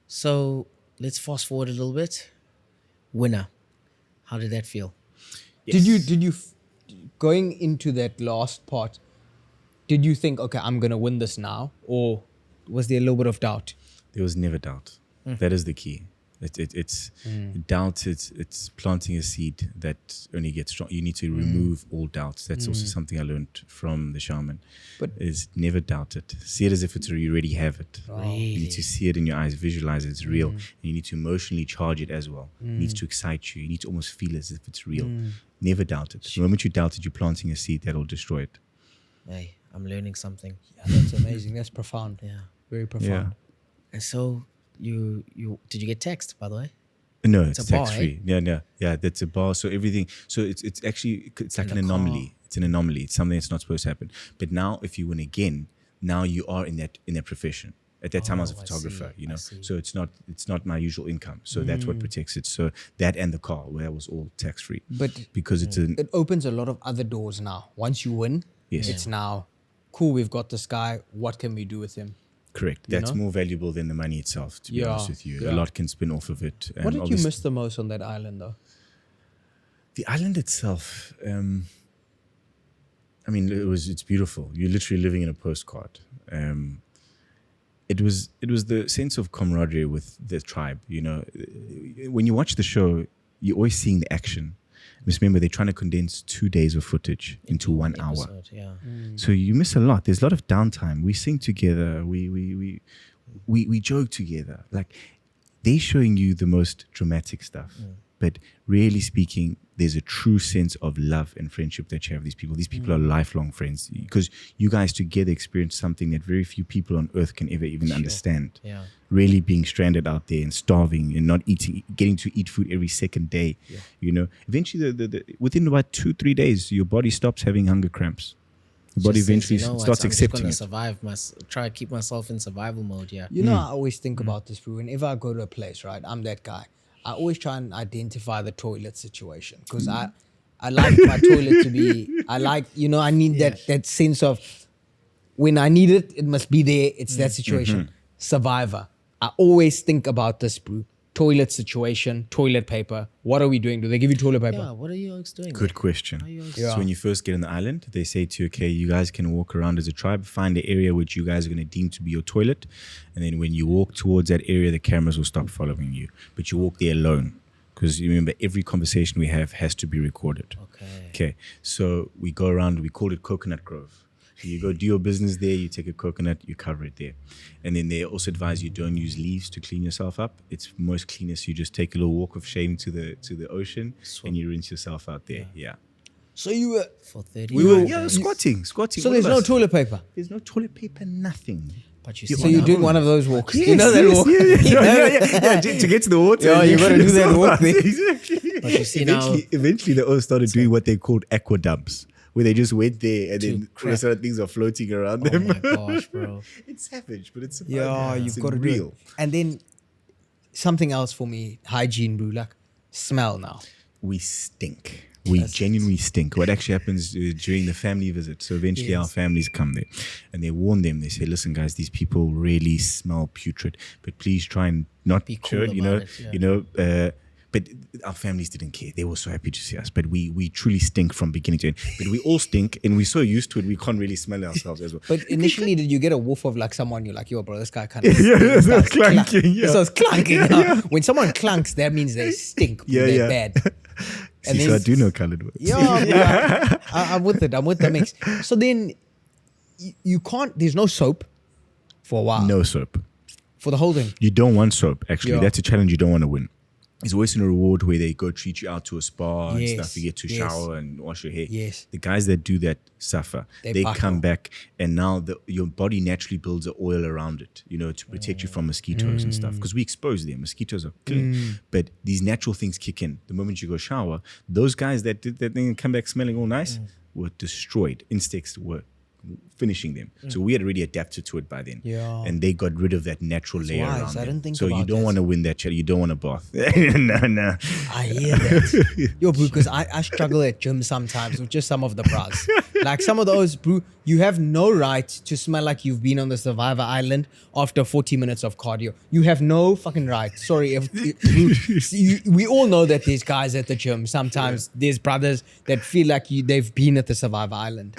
So let's fast forward a little bit. Winner. How did that feel? Did you going into that last part, did you think, okay, I'm going to win this now? Or was there a little bit of doubt? There was never doubt. That is the key. It's doubt. It's planting a seed that only gets strong. You need to remove all doubts. That's also something I learned from the shaman. But- is never doubt it. See it as if you already have it. You need to see it in your eyes, visualize it's real, and you need to emotionally charge it as well. It needs to excite you. You need to almost feel as if it's real. Never doubt it. The moment you doubt it, you're planting a seed that'll destroy it. Hey, I'm learning something. Yeah, that's amazing. That's profound. Yeah. Very profound. And so you did you get text, by the way? No, it's a bar, tax free. Yeah. That's a bar. So everything. So it's actually like an anomaly. It's an anomaly. It's something that's not supposed to happen. But now, if you win again, now you are in that profession. At that time, I was a I photographer. see, I see. So it's not my usual income. So that's what protects it. So that and the car, where that was all tax free. But Because it's an it opens a lot of other doors now. Once you win, Yes. it's now, cool, we've got this guy. What can we do with him? correct. That's know? more valuable than the money itself. To be Yeah, honest with you, yeah. a lot can spin off of it. What did you obviously- miss the most on that island, though? The island itself, I mean, it's beautiful. You're literally living in a postcard. It was the sense of camaraderie with the tribe. You know, when you watch the show, you're always seeing the action. Just remember, they're trying to condense 2 days of footage into 1 hour. Episode, yeah. So you miss a lot. There's a lot of downtime. We sing together. We joke together. Like, they're showing you the most dramatic stuff. But really speaking, there's a true sense of love and friendship that you have with these people. These people are lifelong friends because you guys together experience something that very few people on earth can ever even understand. Yeah. Really being stranded out there and starving and not eating, getting to eat food every second day. You know, eventually, within about 2-3 days, your body stops having hunger cramps. The body Just says, eventually you know what, starts I'm just accepting gonna it. survive. Try to keep myself in survival mode. Yeah. You know, I always think about this, bro. Whenever I go to a place, right, I'm that guy. I always try and identify the toilet situation because I like my toilet to be, I need that sense of when I need it, it must be there. It's that situation. Survivor. I always think about this, bro. Toilet situation, toilet paper. What are we doing? Do they give you toilet paper? Yeah. What are you guys doing? Good question. Yeah. So when you first get on the island, they say to you, okay, you guys can walk around as a tribe, find the area which you guys are going to deem to be your toilet. And then when you walk towards that area, the cameras will stop following you. But you walk there alone. Because you remember, every conversation we have has to be recorded. Okay. So we go around, we call it Coconut Grove. So you go do your business there, you take a coconut, you cover it there. And then they also advise you don't use leaves to clean yourself up. It's most cleanest. You just take a little walk of shame to the ocean and you rinse yourself out there. Yeah. So you were, For 30 We years. were squatting. so all there's of no us. toilet paper. There's no toilet paper, nothing. But you You're see So you're now- doing one of those walks. Yes, you know that yes, walk? yeah. To get to the water. Yeah, you gotta do that walk there. Exactly. But you see now- Eventually, they all started doing what they called aqua dumps, where they just went there and then crap. certain things are floating around Oh them. my gosh, bro. It's savage, but it's Yeah, it's you've got to do real. it. And then something else for me, hygiene, bro, like smell now. We stink. We genuinely stink. What actually happens during the family visit? So eventually our families come there and they warn them. They say, listen, guys, these people really smell putrid, but please try and not Be cool turn, about it, yeah. But our families didn't care. They were so happy to see us. But we truly stink from beginning to end. But we all stink, and we're so used to it, we can't really smell ourselves as well. But initially, did you get a whiff of like someone? You're like, yo, bro, this guy kind of It starts clanking. Yeah. starts clanking. When someone clanks, that means they stink. They're bad. See, so I do know colored words. Yeah, I'm with it. I'm with the mix. So then you can't. There's no soap for a while. No soap. For the whole thing. You don't want soap, actually. Yeah. That's a challenge you don't want to win. It's always a reward where they go treat you out to a spa and stuff. You get to shower and wash your hair. Yes. The guys that do that suffer. They come back, and now your body naturally builds an oil around it, to protect you from mosquitoes and stuff. Because we expose them. Mosquitoes are killing. But these natural things kick in. The moment you go shower, those guys that did that thing and come back smelling all nice were destroyed. Insects were finishing them. So we had already adapted to it by then. Yeah. And they got rid of that natural layer wise. around I them. didn't think so about you don't that. want to win that. You don't want a bath. No. I hear that. Yo, bro, because I struggle at gym sometimes with just some of the bras. Like some of those, bro, you have no right to smell like you've been on the Survivor Island after 40 minutes of cardio. You have no fucking right. Sorry. We all know that there's guys at the gym. Sometimes there's brothers that feel like they've been at the Survivor Island.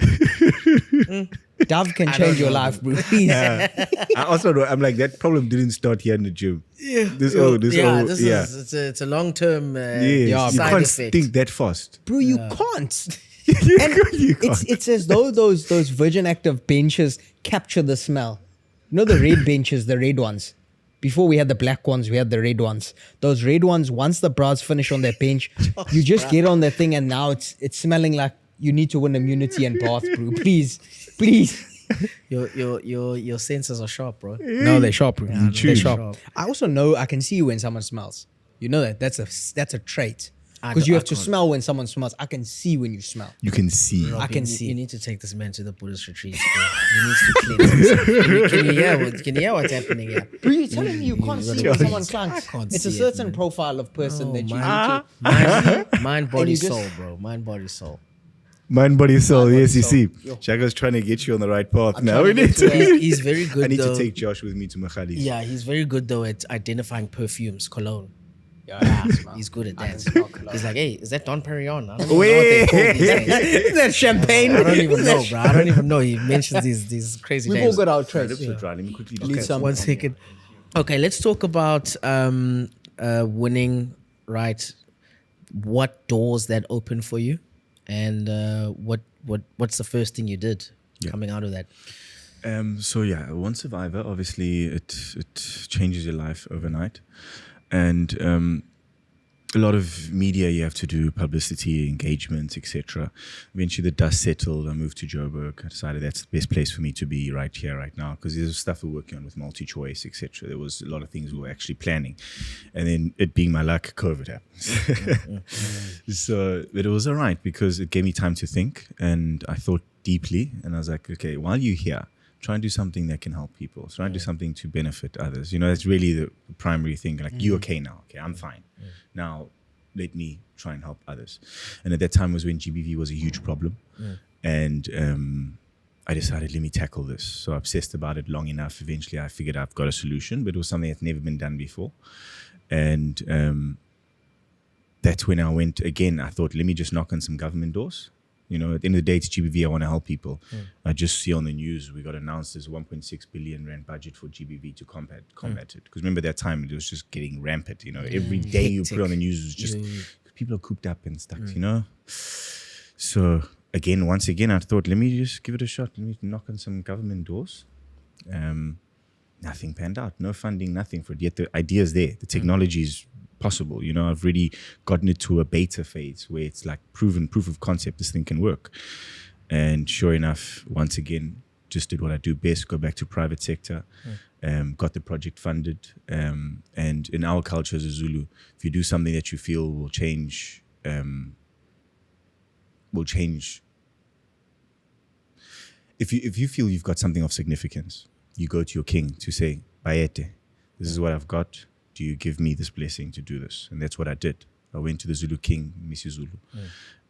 Dove can change your life, bro. Please. I also know, I'm like, that problem didn't start here in the gym. Yeah. It's a long-term you side can't effect. think that fast. Bro, you can't. You And can't. it's as though those Virgin Active benches capture the smell. You know the red benches, the red ones. Before we had the black ones, we had the red ones. Those red ones, once the bras finish on their bench, you just get on that thing and now it's smelling like you need to win immunity and bath, bro. Please. Your senses are sharp, bro. No, they're sharp, bro. Yeah, They're sharp. sharp. I also know I can see when someone smells. You know that. That's a trait. I Because you don't- have to smell when someone smells. I can see when you smell. You can see. I can you, see. You need to take this man to the Buddhist retreat. Bro. He needs to cleanse himself. Can you hear what's happening here? Bro, you're telling me you can't see when someone clanks. I can't It's a see it, certain man. profile of person that you need to. Mind, body, you just- soul, bro. Mind, body, soul. Mind, body, soul. Mind, body, Yes, you soul. see. Yo. Shaga's trying to get you on the right path now. trying We to need get to to. He's very good. I need though. to take Josh with me to Makhali's. Yeah, he's very good though at identifying perfumes, cologne. Yeah, He's good at I can that. smell cologne. He's like, hey, is that Don Perignon? I don't even know what they call these days. Is that champagne? I don't even know, bro. I don't even know. He mentions these crazy We've all names. got our My traits. lips are dry. Let me quickly Need just some. 1 second. Okay, let's talk about winning, right? What doors that open for you, and what's the first thing you did coming out of that? So yeah, one survivor. Obviously, it changes your life overnight, and a lot of media you have to do, publicity, engagements, etc. Eventually, the dust settled. I moved to Joburg. I decided that's the best place for me to be right here, right now, because there's stuff we're working on with multi-choice, etc. There was a lot of things we were actually planning, and then it being my luck, COVID happened. So, but it was all right because it gave me time to think, and I thought deeply, and I was like, okay, while you're here, try and do something that can help people. Try and do something to benefit others. That's really the primary thing. Like, you okay now? Okay, I'm fine. Now, let me try and help others. And at that time was when GBV was a huge problem. And I decided, let me tackle this. So I obsessed about it long enough. Eventually, I figured I've got a solution, but it was something that's never been done before. And that's when I went again. I thought, let me just knock on some government doors. At the end of the day, it's GBV. I want to help people. I just see on the news, we got announced there's a 1.6 billion rand budget for GBV to combat it. Because remember that time, it was just getting rampant. Every day you put on the news, it was just people are cooped up and stuff, So once again, I thought, let me just give it a shot. Let me knock on some government doors. Nothing panned out. No funding, nothing for it. Yet the idea is there. The technology is possible. I've really gotten it to a beta phase where it's like proof of concept, this thing can work. And sure enough, once again, just did what I do best, go back to private sector, got the project funded. And in our culture as a Zulu, if you do something that you feel will change, if you feel you've got something of significance, you go to your king to say, Bayete, this is what I've got. Do you give me this blessing to do this? And that's what I did. I went to the Zulu king, Mr. Zulu,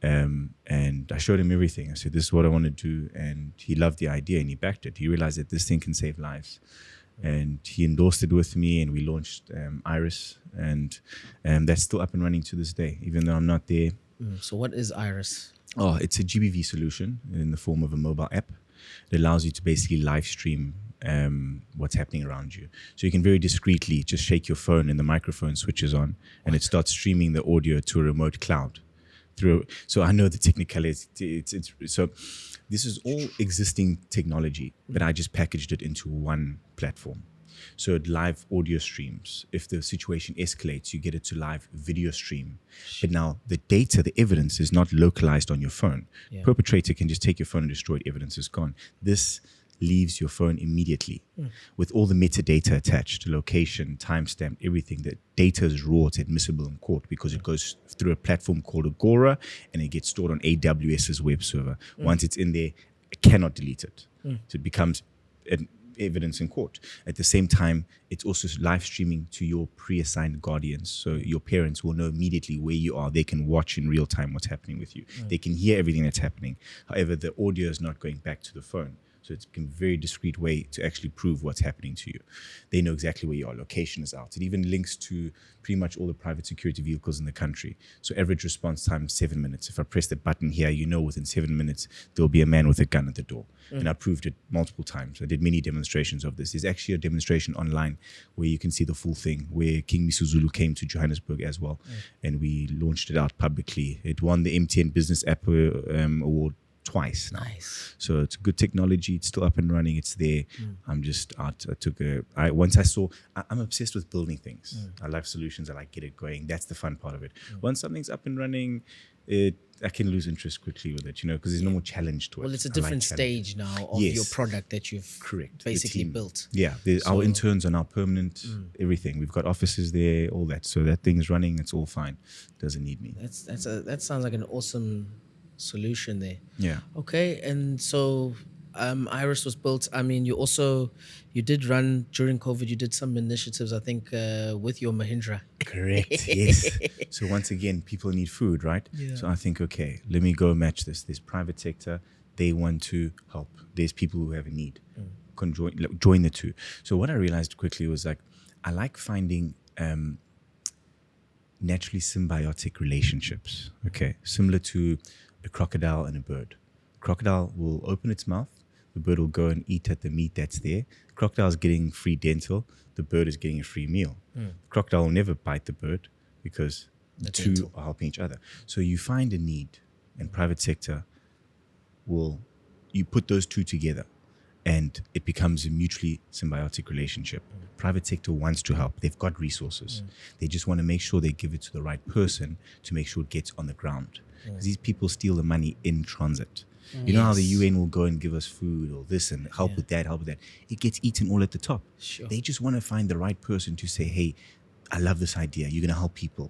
and I showed him everything. I said, this is what I want to do. And he loved the idea and he backed it. He realized that this thing can save lives. and he endorsed it with me, and we launched Iris, and that's still up and running to this day, even though I'm not there. So what is Iris? Oh, it's a GBV solution in the form of a mobile app. It allows you to basically live stream what's happening around you. So you can very discreetly just shake your phone and the microphone switches on, and it starts streaming the audio to a remote cloud. So I know the technicality. So this is all existing technology, but I just packaged it into one platform. So it live audio streams. If the situation escalates, you get it to live video stream. But now the data, the evidence is not localized on your phone. Yeah. Perpetrator can just take your phone and destroy it. Evidence is gone. This leaves your phone immediately with all the metadata attached, location, timestamp, everything. The data is raw, it's admissible in court because it goes through a platform called Agora and it gets stored on AWS's web server. Once it's in there, it cannot delete it. So it becomes evidence in court. At the same time, it's also live streaming to your pre-assigned guardians. So your parents will know immediately where you are. They can watch in real time what's happening with you. They can hear everything that's happening. However, the audio is not going back to the phone. So it's a very discreet way to actually prove what's happening to you. They know exactly where you are. Location is out. It even links to pretty much all the private security vehicles in the country. So average response time is 7 minutes. If I press the button here, you know within 7 minutes, there'll be a man with a gun at the door. And I proved it multiple times. I did many demonstrations of this. There's actually a demonstration online where you can see the full thing, where King Misuzulu came to Johannesburg as well. And we launched it out publicly. It won the MTN Business App Award twice now. Nice. So it's good technology. It's still up and running. It's there. I'm just out. Once I saw, I'm obsessed with building things. I love solutions. I like get it going. That's the fun part of it. Once something's up and running, I can lose interest quickly with it, because there's no more challenge to it. Well, it's a I like different challenge. stage now of Yes. your product that you've Correct. The basically team. built. Yeah, our interns are now permanent. Everything. We've got offices there, all that. So that thing's running. It's all fine. Doesn't need me. That sounds like an awesome solution there. Yeah. Okay, and so Iris was built. I mean, you did run during COVID. You did some initiatives, I think, with your Mahindra. Correct. Yes. So once again, people need food, right? Yeah. So I think, okay, let me go match this. There's private sector. They want to help. There's people who have a need. Join the two. So what I realized quickly was I like finding naturally symbiotic relationships. Okay, similar to a crocodile and a bird. Crocodile will open its mouth. The bird will go and eat at the meat that's there. Crocodile's getting free dental. The bird is getting a free meal. Crocodile will never bite the bird because the two dental. are helping each other. So you find a need, and private sector you put those two together, and it becomes a mutually symbiotic relationship. Private sector wants to help. They've got resources. They just want to make sure they give it to the right person to make sure it gets on the ground. Because these people steal the money in transit. You know how the UN will go and give us food or this and help with that. It gets eaten all at the top. Sure. They just want to find the right person to say, hey, I love this idea. You're going to help people.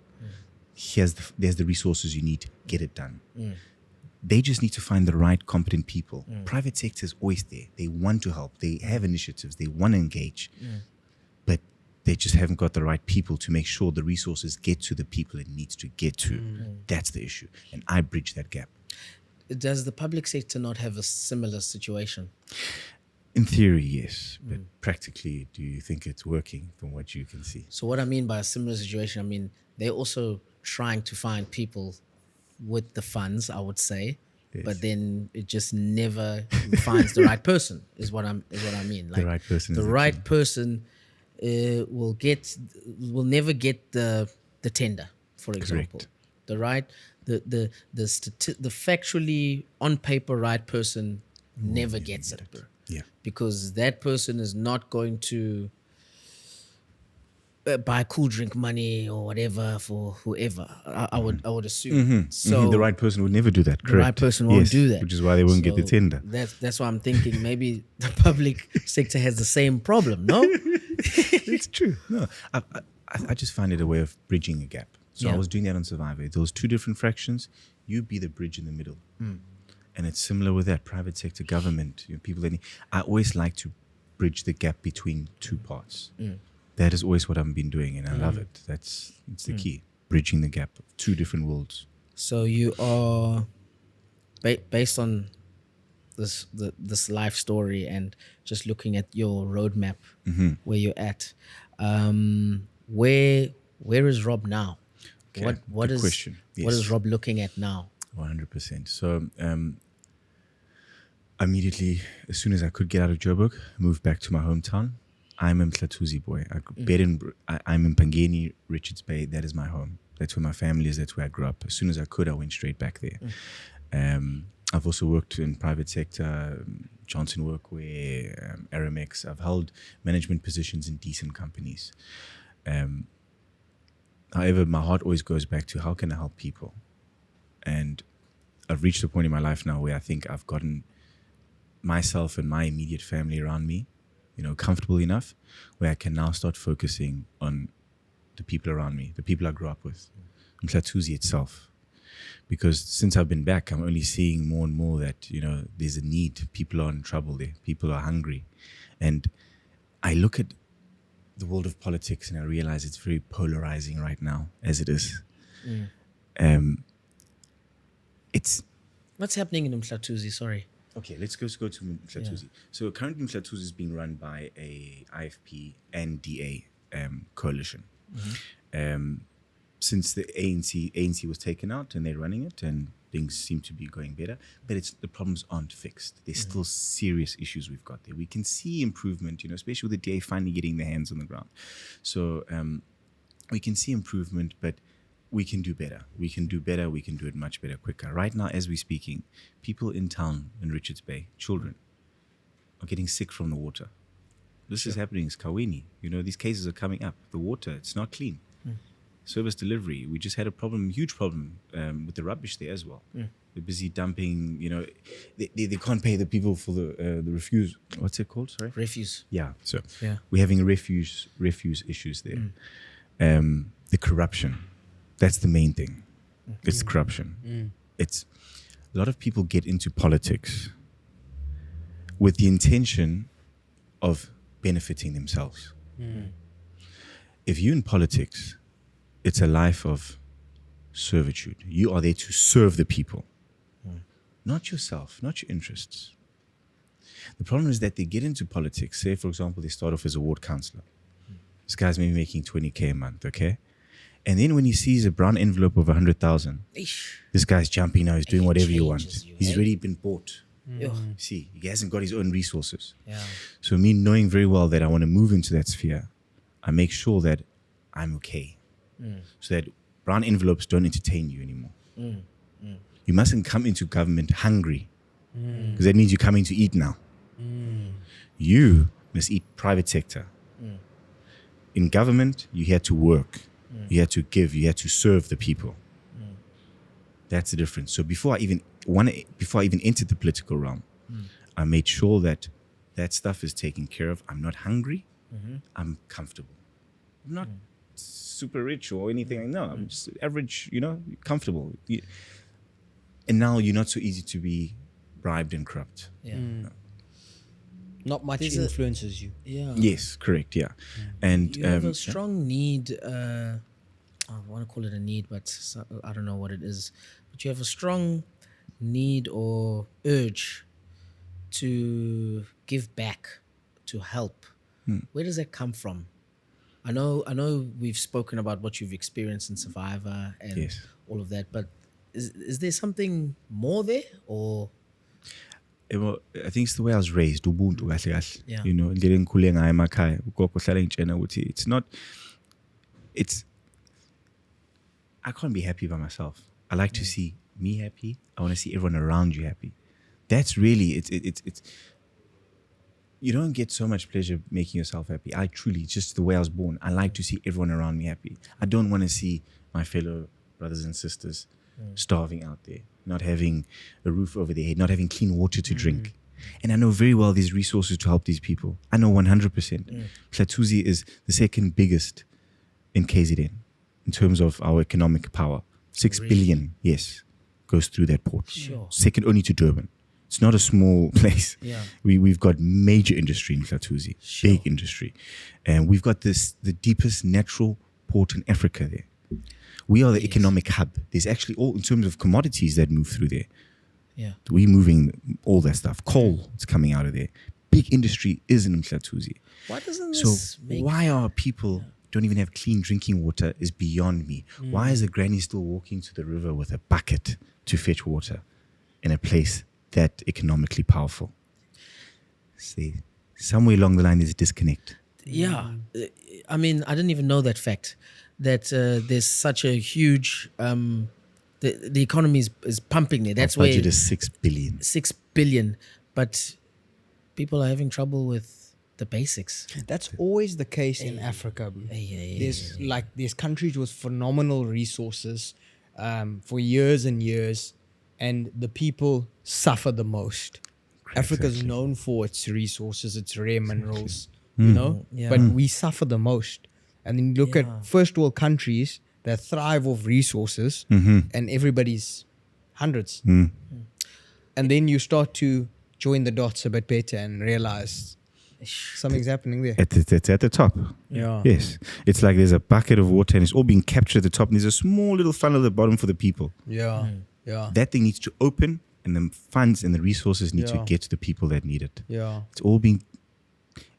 There's the resources you need. Get it done. They just need to find the right competent people. Private sector is always there. They want to help. They have initiatives. They want to engage. But they just haven't got the right people to make sure the resources get to the people it needs to get to. That's the issue. And I bridge that gap. Does the public sector not have a similar situation? In theory, yes. But practically, do you think it's working from what you can see? So what I mean by a similar situation, I mean, they're also trying to find people with the funds, I would say, but then it just never finds the right person. Is what I mean. Like, The right person The is the right key. person will never get the tender, for example. Correct. The factually on paper right person never gets it, bro. Yeah. Because that person is not going to buy cool drink money or whatever for whoever. I would assume. So the right person would never do that. Correct. the right person won't Yes, do that, which is why they won't get the So tender. That's why I'm thinking maybe the public sector has the same problem. No, It's true. No, I just find it a way of bridging a gap. So Yeah. I was doing that on Survivor. Those two different fractions, you be the bridge in the middle. And it's similar with that private sector, government, people that need. I always like to bridge the gap between two parts. That is always what I've been doing, and I love it. It's the key, bridging the gap of two different worlds. so you are based on this life story and just looking at your roadmap Mm-hmm. where you're at. Where is Rob now? Okay, What good is question. what is Yes. Rob looking at now? 100%. So immediately, as soon as I could get out of Joburg, moved back to my hometown. I'm a Mhlatuzi boy. I'm in Pangeni, Richards Bay. That is my home. That's where my family is. That's where I grew up. As soon as I could, I went straight back there. I've also worked in private sector, Johnson Workwear, Aramex. I've held management positions in decent companies. However, my heart always goes back to how can I help people? And I've reached a point in my life now where I think I've gotten myself and my immediate family around me, comfortable enough where I can now start focusing on the people around me, the people I grew up with, Mhlatuzi itself. Because since I've been back, I'm only seeing more and more that, there's a need. People are in trouble there. People are hungry. And I look at the world of politics and I realize it's very polarizing right now, as it is. It's What's happening in Mhlatuzi? Sorry. okay. Let's go to Mhlatuzi. Yeah. So currently, Mhlatuzi is being run by a IFP and DA coalition. Since the ANC was taken out and they're running it, and things seem to be going better, but the problems aren't fixed. There's still serious issues we've got there. We can see improvement, especially with the DA finally getting their hands on the ground. So we can see improvement, but we can do better. We can do better. We can do it much better, quicker. Right now, as we're speaking, people in town in Richards Bay, children, are getting sick from the water. This is happening in Skaweni. These cases are coming up. The water, it's not clean. Service delivery. We just had a problem, huge problem with the rubbish there as well. They're busy dumping, they can't pay the people for the refuse. What's it called? Sorry? Refuse. Yeah. So Yeah. we're having refuse issues there. The corruption. That's the main thing. It's corruption. It's a lot of people get into politics with the intention of benefiting themselves. If you're in politics, it's a life of servitude. You are there to serve the people, not yourself, not your interests. The problem is that they get into politics. Say, for example, they start off as a ward councillor. This guy's maybe making 20K a month, okay? And then when he sees a brown envelope of 100,000, this guy's jumping now, he's doing whatever you want. changes you, He's eh? already been bought. Yo. See, he hasn't got his own resources. Yeah. So me knowing very well that I want to move into that sphere, I make sure that I'm okay. So that brown envelopes don't entertain you anymore. You mustn't come into government hungry, because that means you're coming to eat now. You must eat private sector. In government, you're here to work. You're here to give. You're here to serve the people. That's the difference. So before I even entered the political realm, I made sure that stuff is taken care of. I'm not hungry. I'm comfortable. I'm not super rich or anything. No, I'm just average, comfortable. And now you're not so easy to be bribed and corrupt. Yeah. Not much There's a- influences you. Yeah. Yes, correct, yeah. And You have a strong need. I want to call it a need, but I don't know what it is. But you have a strong need or urge to give back, to help. Where does that come from? I know we've spoken about what you've experienced in Survivor and Yes. all of that, but is there something more there, or well, I think it's the way I was raised. Ubuntu kahle kahle. Yeah. Indlela engikhule ngayo emakhaya. Ugogo uhlala engitshena ukuthi I can't be happy by myself. I like to see me happy. I want to see everyone around you happy. That's really it's you don't get so much pleasure making yourself happy. It's just the way I was born. I like to see everyone around me happy. I don't want to see my fellow brothers and sisters starving out there, not having a roof over their head, not having clean water to drink. And I know very well there's resources to help these people. I know 100%. Mhlatuzi is the second biggest in KZN in terms of our economic power. 6 billion, yes, goes through that port. Sure. Second only to Durban. It's not a small place. Yeah. We've got major industry in Mhlatuzi, Sure. big industry. And we've got the deepest natural port in Africa there. We are the economic hub. There's actually all, in terms of commodities that move through there. Yeah. We're moving all that stuff. Coal is coming out of there. Big industry is in Mhlathuzi. Why doesn't So this make... why are people don't even have clean drinking water is beyond me. Why is a granny still walking to the river with a bucket to fetch water in a place that economically powerful? See, somewhere along the line there's a disconnect. Yeah. I mean, I didn't even know that fact, that there's such a huge... the economy is pumping there. That's Our where... budget is 6 billion. 6 billion. But people are having trouble with the basics. That's always the case in Africa. Bro. There's countries with phenomenal resources for years and years, and the people suffer the most. Africa's known for its resources, its rare minerals, you know, but we suffer the most. And then you look at first world countries that thrive off resources, and everybody's hundreds. And then you start to join the dots a bit better and realize something's happening there. It's at the top. Yeah. Yes. It's like there's a bucket of water and it's all being captured at the top, and there's a small little funnel at the bottom for the people. Yeah. Yeah. That thing needs to open, and the funds and the resources need to get to the people that need it. Yeah. It's all being...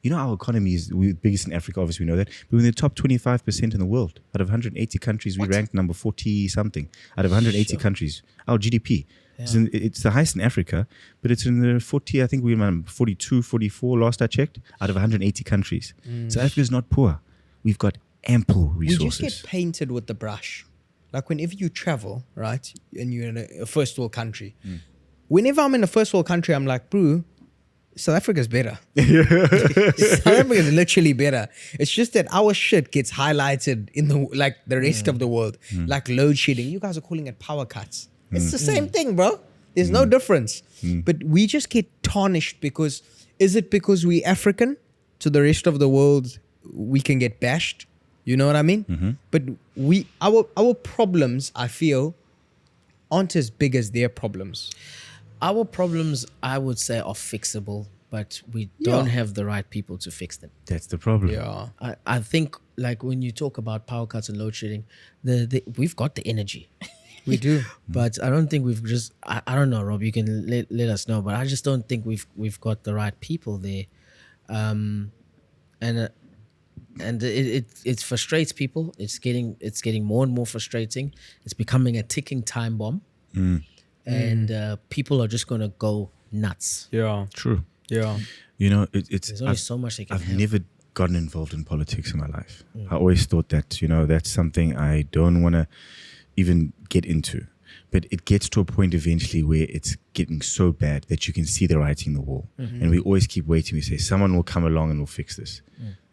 You know, our economy is we're biggest in Africa, obviously we know that. But we're in the top 25% in the world. Out of 180 countries, we ranked number 40-something. Out of 180 countries. Our GDP. Yeah. It's the highest in Africa, but it's in the 40, I think we were 42, 44 last I checked, out of 180 countries. So Africa is not poor. We've got ample resources. We just get painted with the brush. Like whenever you travel, right, and you're in a first world country, whenever I'm in a first world country, I'm like, bro, South Africa's better. South Africa's literally better. It's just that our shit gets highlighted in the rest of the world. Like load shedding. You guys are calling it power cuts. It's the same thing, bro. There's no difference. But we just get tarnished because... Is it because we African? To the rest of the world, we can get bashed. You know what I mean? But our problems, I feel, aren't as big as their problems. Our problems, I would say, are fixable, but we don't have the right people to fix them. That's the problem. Yeah. I think, like, when you talk about power cuts and load shedding, we've got the energy. We do. But I don't think we've just... I don't know, Rob, you can let us know, but I just don't think we've got the right people there. And it frustrates people. It's getting more and more frustrating. It's becoming a ticking time bomb. And people are just going to go nuts. Yeah. True. Yeah. You know, There's only so much they can I've have. never gotten involved in politics in my life. I always thought that, you know, that's something I don't want to even get into. But it gets to a point eventually where it's getting so bad that you can see the writing on the wall. And we always keep waiting. We say, someone will come along and will fix this.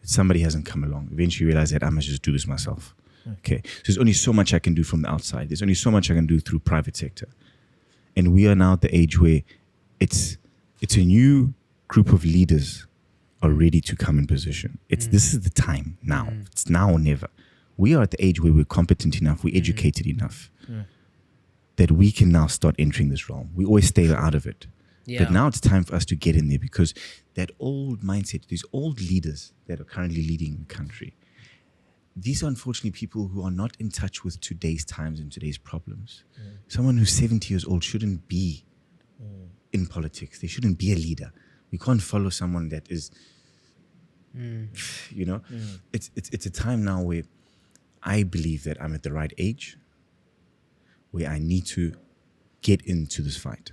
Somebody hasn't come along. Eventually you realize that I must just do this myself. Okay. So there's only so much I can do from the outside. There's only so much I can do through private sector. And we are now at the age where it's a new group of leaders are ready to come in position. This is the time now. It's now or never. We are at the age where we're competent enough, we're educated enough that we can now start entering this realm. We always stay out of it. Yeah. But now it's time for us to get in there, because that old mindset, these old leaders that are currently leading the country, these are unfortunately people who are not in touch with today's times and today's problems. Someone who's 70 years old shouldn't be in politics. They shouldn't be a leader. We can't follow someone that is, you know. It's a time now where I believe that I'm at the right age, where I need to get into this fight.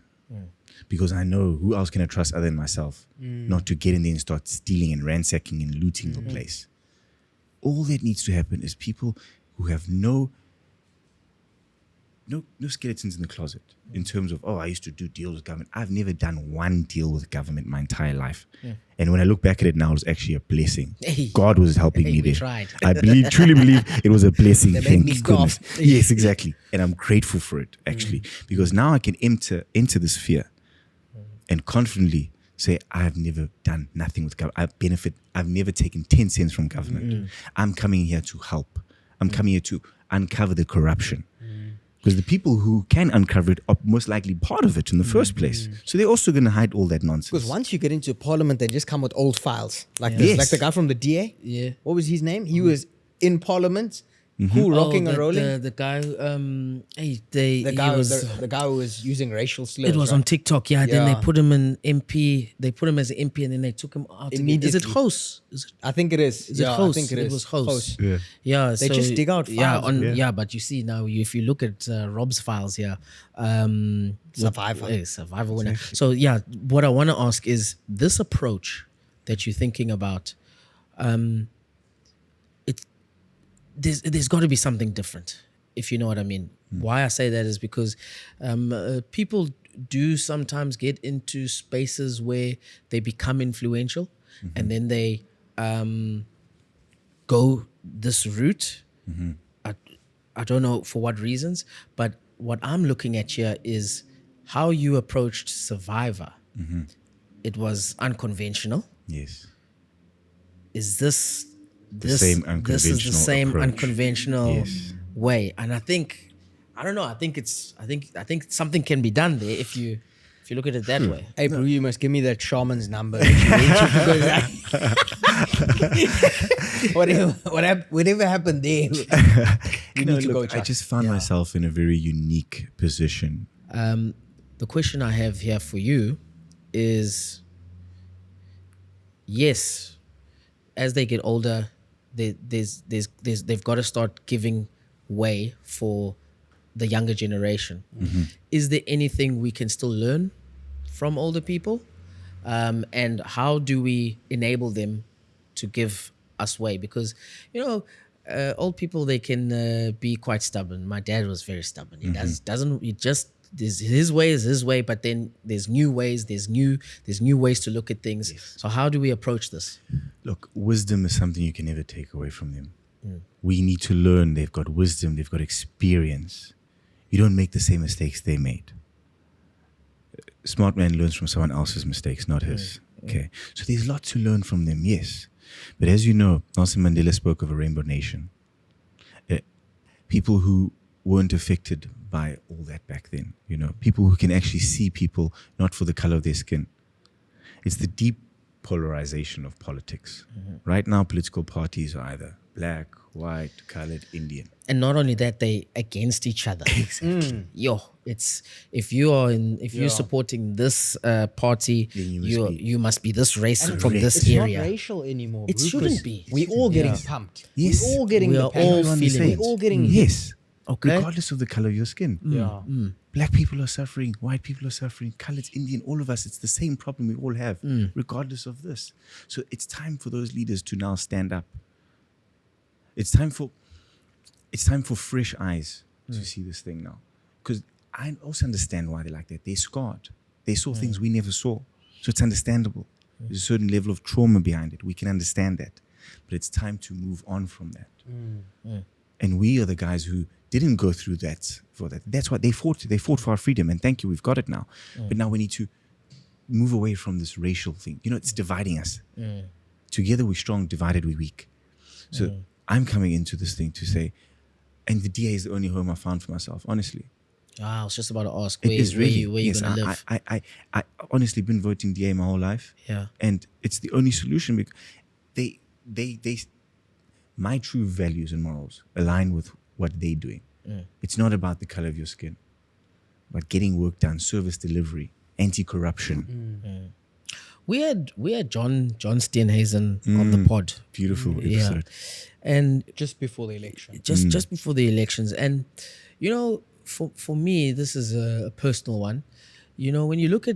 Because I know who else can I trust other than myself, not to get in there and start stealing and ransacking and looting the place. All that needs to happen is people who have no skeletons in the closet in terms of, I used to do deals with government. I've never done one deal with government my entire life. And when I look back at it now, it was actually a blessing. Hey. God was helping me we there. tried. I truly believe it was a blessing. They made Thank me goodness. scoff. Yes, exactly. And I'm grateful for it, actually, because now I can enter the sphere and confidently say, I've never done nothing with government. I've never taken 10 cents from government. I'm coming here to help. I'm coming here to uncover the corruption. Because the people who can uncover it are most likely part of it in the first place. So they're also going to hide all that nonsense. Because once you get into parliament, they just come with old files. Like this. Yes. Like the guy from the DA. Yeah. What was his name? He was in parliament Who rocking and rolling? The guy, The guy who was using racial slurs. it was right? on TikTok, yeah. Then they Yeah. put him in MP. They put him as an MP, and then they took him out. Is it Immediately. host? I think it is. Is it Yeah, host? I think it is. was host. Yeah. Yeah, They so, just dig out Yeah, files. yeah. But you see now, if you look at Rob's files here, Survivor. Survivor winner. So yeah, what I want to ask is this approach that you're thinking about. There's got to be something different, if you know what I mean. Why I say that is because people do sometimes get into spaces where they become influential, and then they go this route. I don't know for what reasons, but what I'm looking at here is how you approached Survivor. It was unconventional. Yes. Is this same this is the unconventional same approach. unconventional Yes. way? And I think something can be done there if you look at it that way. Hey, bro, you must give me that shaman's number. Whatever happened there, we need to go I check. just found myself in a very unique position. The question I have here for you is, yes, as they get older, they've got to start giving way for the younger generation. Is there anything we can still learn from older people? And how do we enable them to give us way? Because, old people, they can be quite stubborn. My dad was very stubborn. He his way is his way, but then there's new ways, there's new ways to look at things. Yes. So how do we approach this? Look, wisdom is something you can never take away from them. We need to learn. They've got wisdom. They've got experience. You don't make the same mistakes they made. Smart man learns from someone else's mistakes, not his. Okay. So there's a lot to learn from them, yes. But as you know, Nelson Mandela spoke of a rainbow nation. People who weren't affected by all that back then, people who can actually see people not for the color of their skin. It's the deep polarization of politics. Right now, political parties are either black, white, colored, Indian. And not only that, they against each other. Exactly. It's if you're supporting this party, Then you must be this race And from this it's area. not racial anymore. It bro, shouldn't 'cause be. We all getting Yes. pumped. Yes. We all getting We the are pain. all Everyone is feeling saying, We all getting yes. Okay. Regardless of the color of your skin. Yeah. Black people are suffering, white people are suffering, colored, Indian, all of us. It's the same problem we all have, regardless of this. So it's time for those leaders to now stand up. It's time for fresh eyes to see this thing now. Because I also understand why they're like that. They're scarred. They saw things we never saw. So it's understandable. There's a certain level of trauma behind it. We can understand that. But it's time to move on from that. And we are the guys who didn't go through that for that. That's what they fought. They fought for our freedom. And thank you, we've got it now. But now we need to move away from this racial thing. It's dividing us. Together we're strong, divided we're weak. So I'm coming into this thing to say, and the DA is the only home I found for myself, honestly. I was just about to ask It where is really, you yes, gonna live. I honestly been voting DA my whole life. Yeah. And it's the only solution because my true values and morals align with what they're doing. It's not about the color of your skin, but getting work done, service delivery, anti-corruption. We had John Steenhuisen on the pod. Beautiful episode. And Just before the election. just before the elections. And for me, this is a personal one. When we look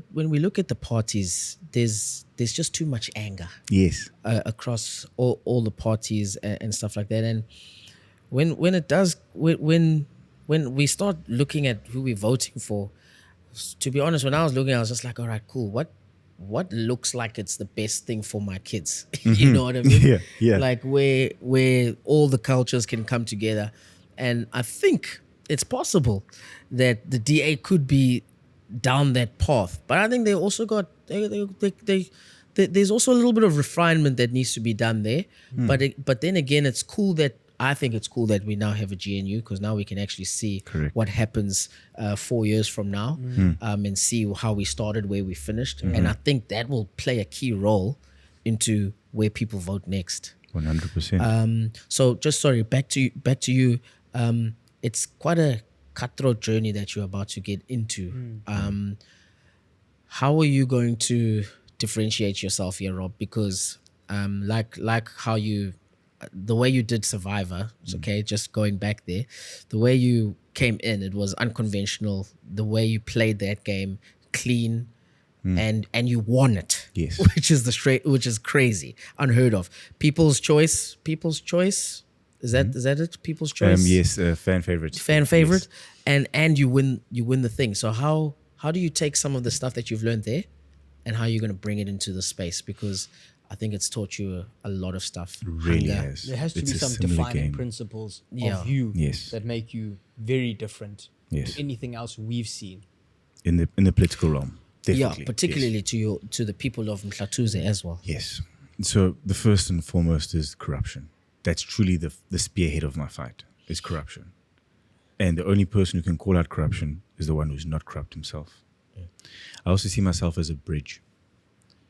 at the parties, there's just too much anger Yes. across all the parties and stuff like that. And when we start looking at who we're voting for, to be honest, when I was looking, I was just like, all right, cool. What looks like it's the best thing for my kids? You know what I mean? Yeah. Like where all the cultures can come together. And I think it's possible that the DA could be down that path. But I think they also got there's also a little bit of refinement that needs to be done there. But then again, I think it's cool that we now have a GNU because now we can actually see Correct. what happens 4 years from now and see how we started, where we finished. And I think that will play a key role into where people vote next. 100%. So just sorry, back to you. It's quite a cutthroat journey that you're about to get into. How are you going to differentiate yourself here, Rob? Because like how you, the way you did Survivor, okay, just going back there, the way you came in, it was unconventional. The way you played that game, clean, and you won it. Yes. which is crazy, unheard of. People's choice. Is that it? People's choice. Yes, fan favorite. Fan favorite, Yes. and you win the thing. So how do you take some of the stuff that you've learned there, and how you're going to bring it into the space? Because I think it's taught you a lot of stuff. Really Hunger. has. There has to It's be a some similar defining game. principles Yeah. of you Yes. that make you very different Yes. to anything else we've seen. in the political realm. Definitely. Yeah, particularly to the people of Mhlatuze as well. Yes. So the first and foremost is corruption. That's truly the spearhead of my fight, is corruption. And the only person who can call out corruption is the one who's not corrupt himself. I also see myself as a bridge.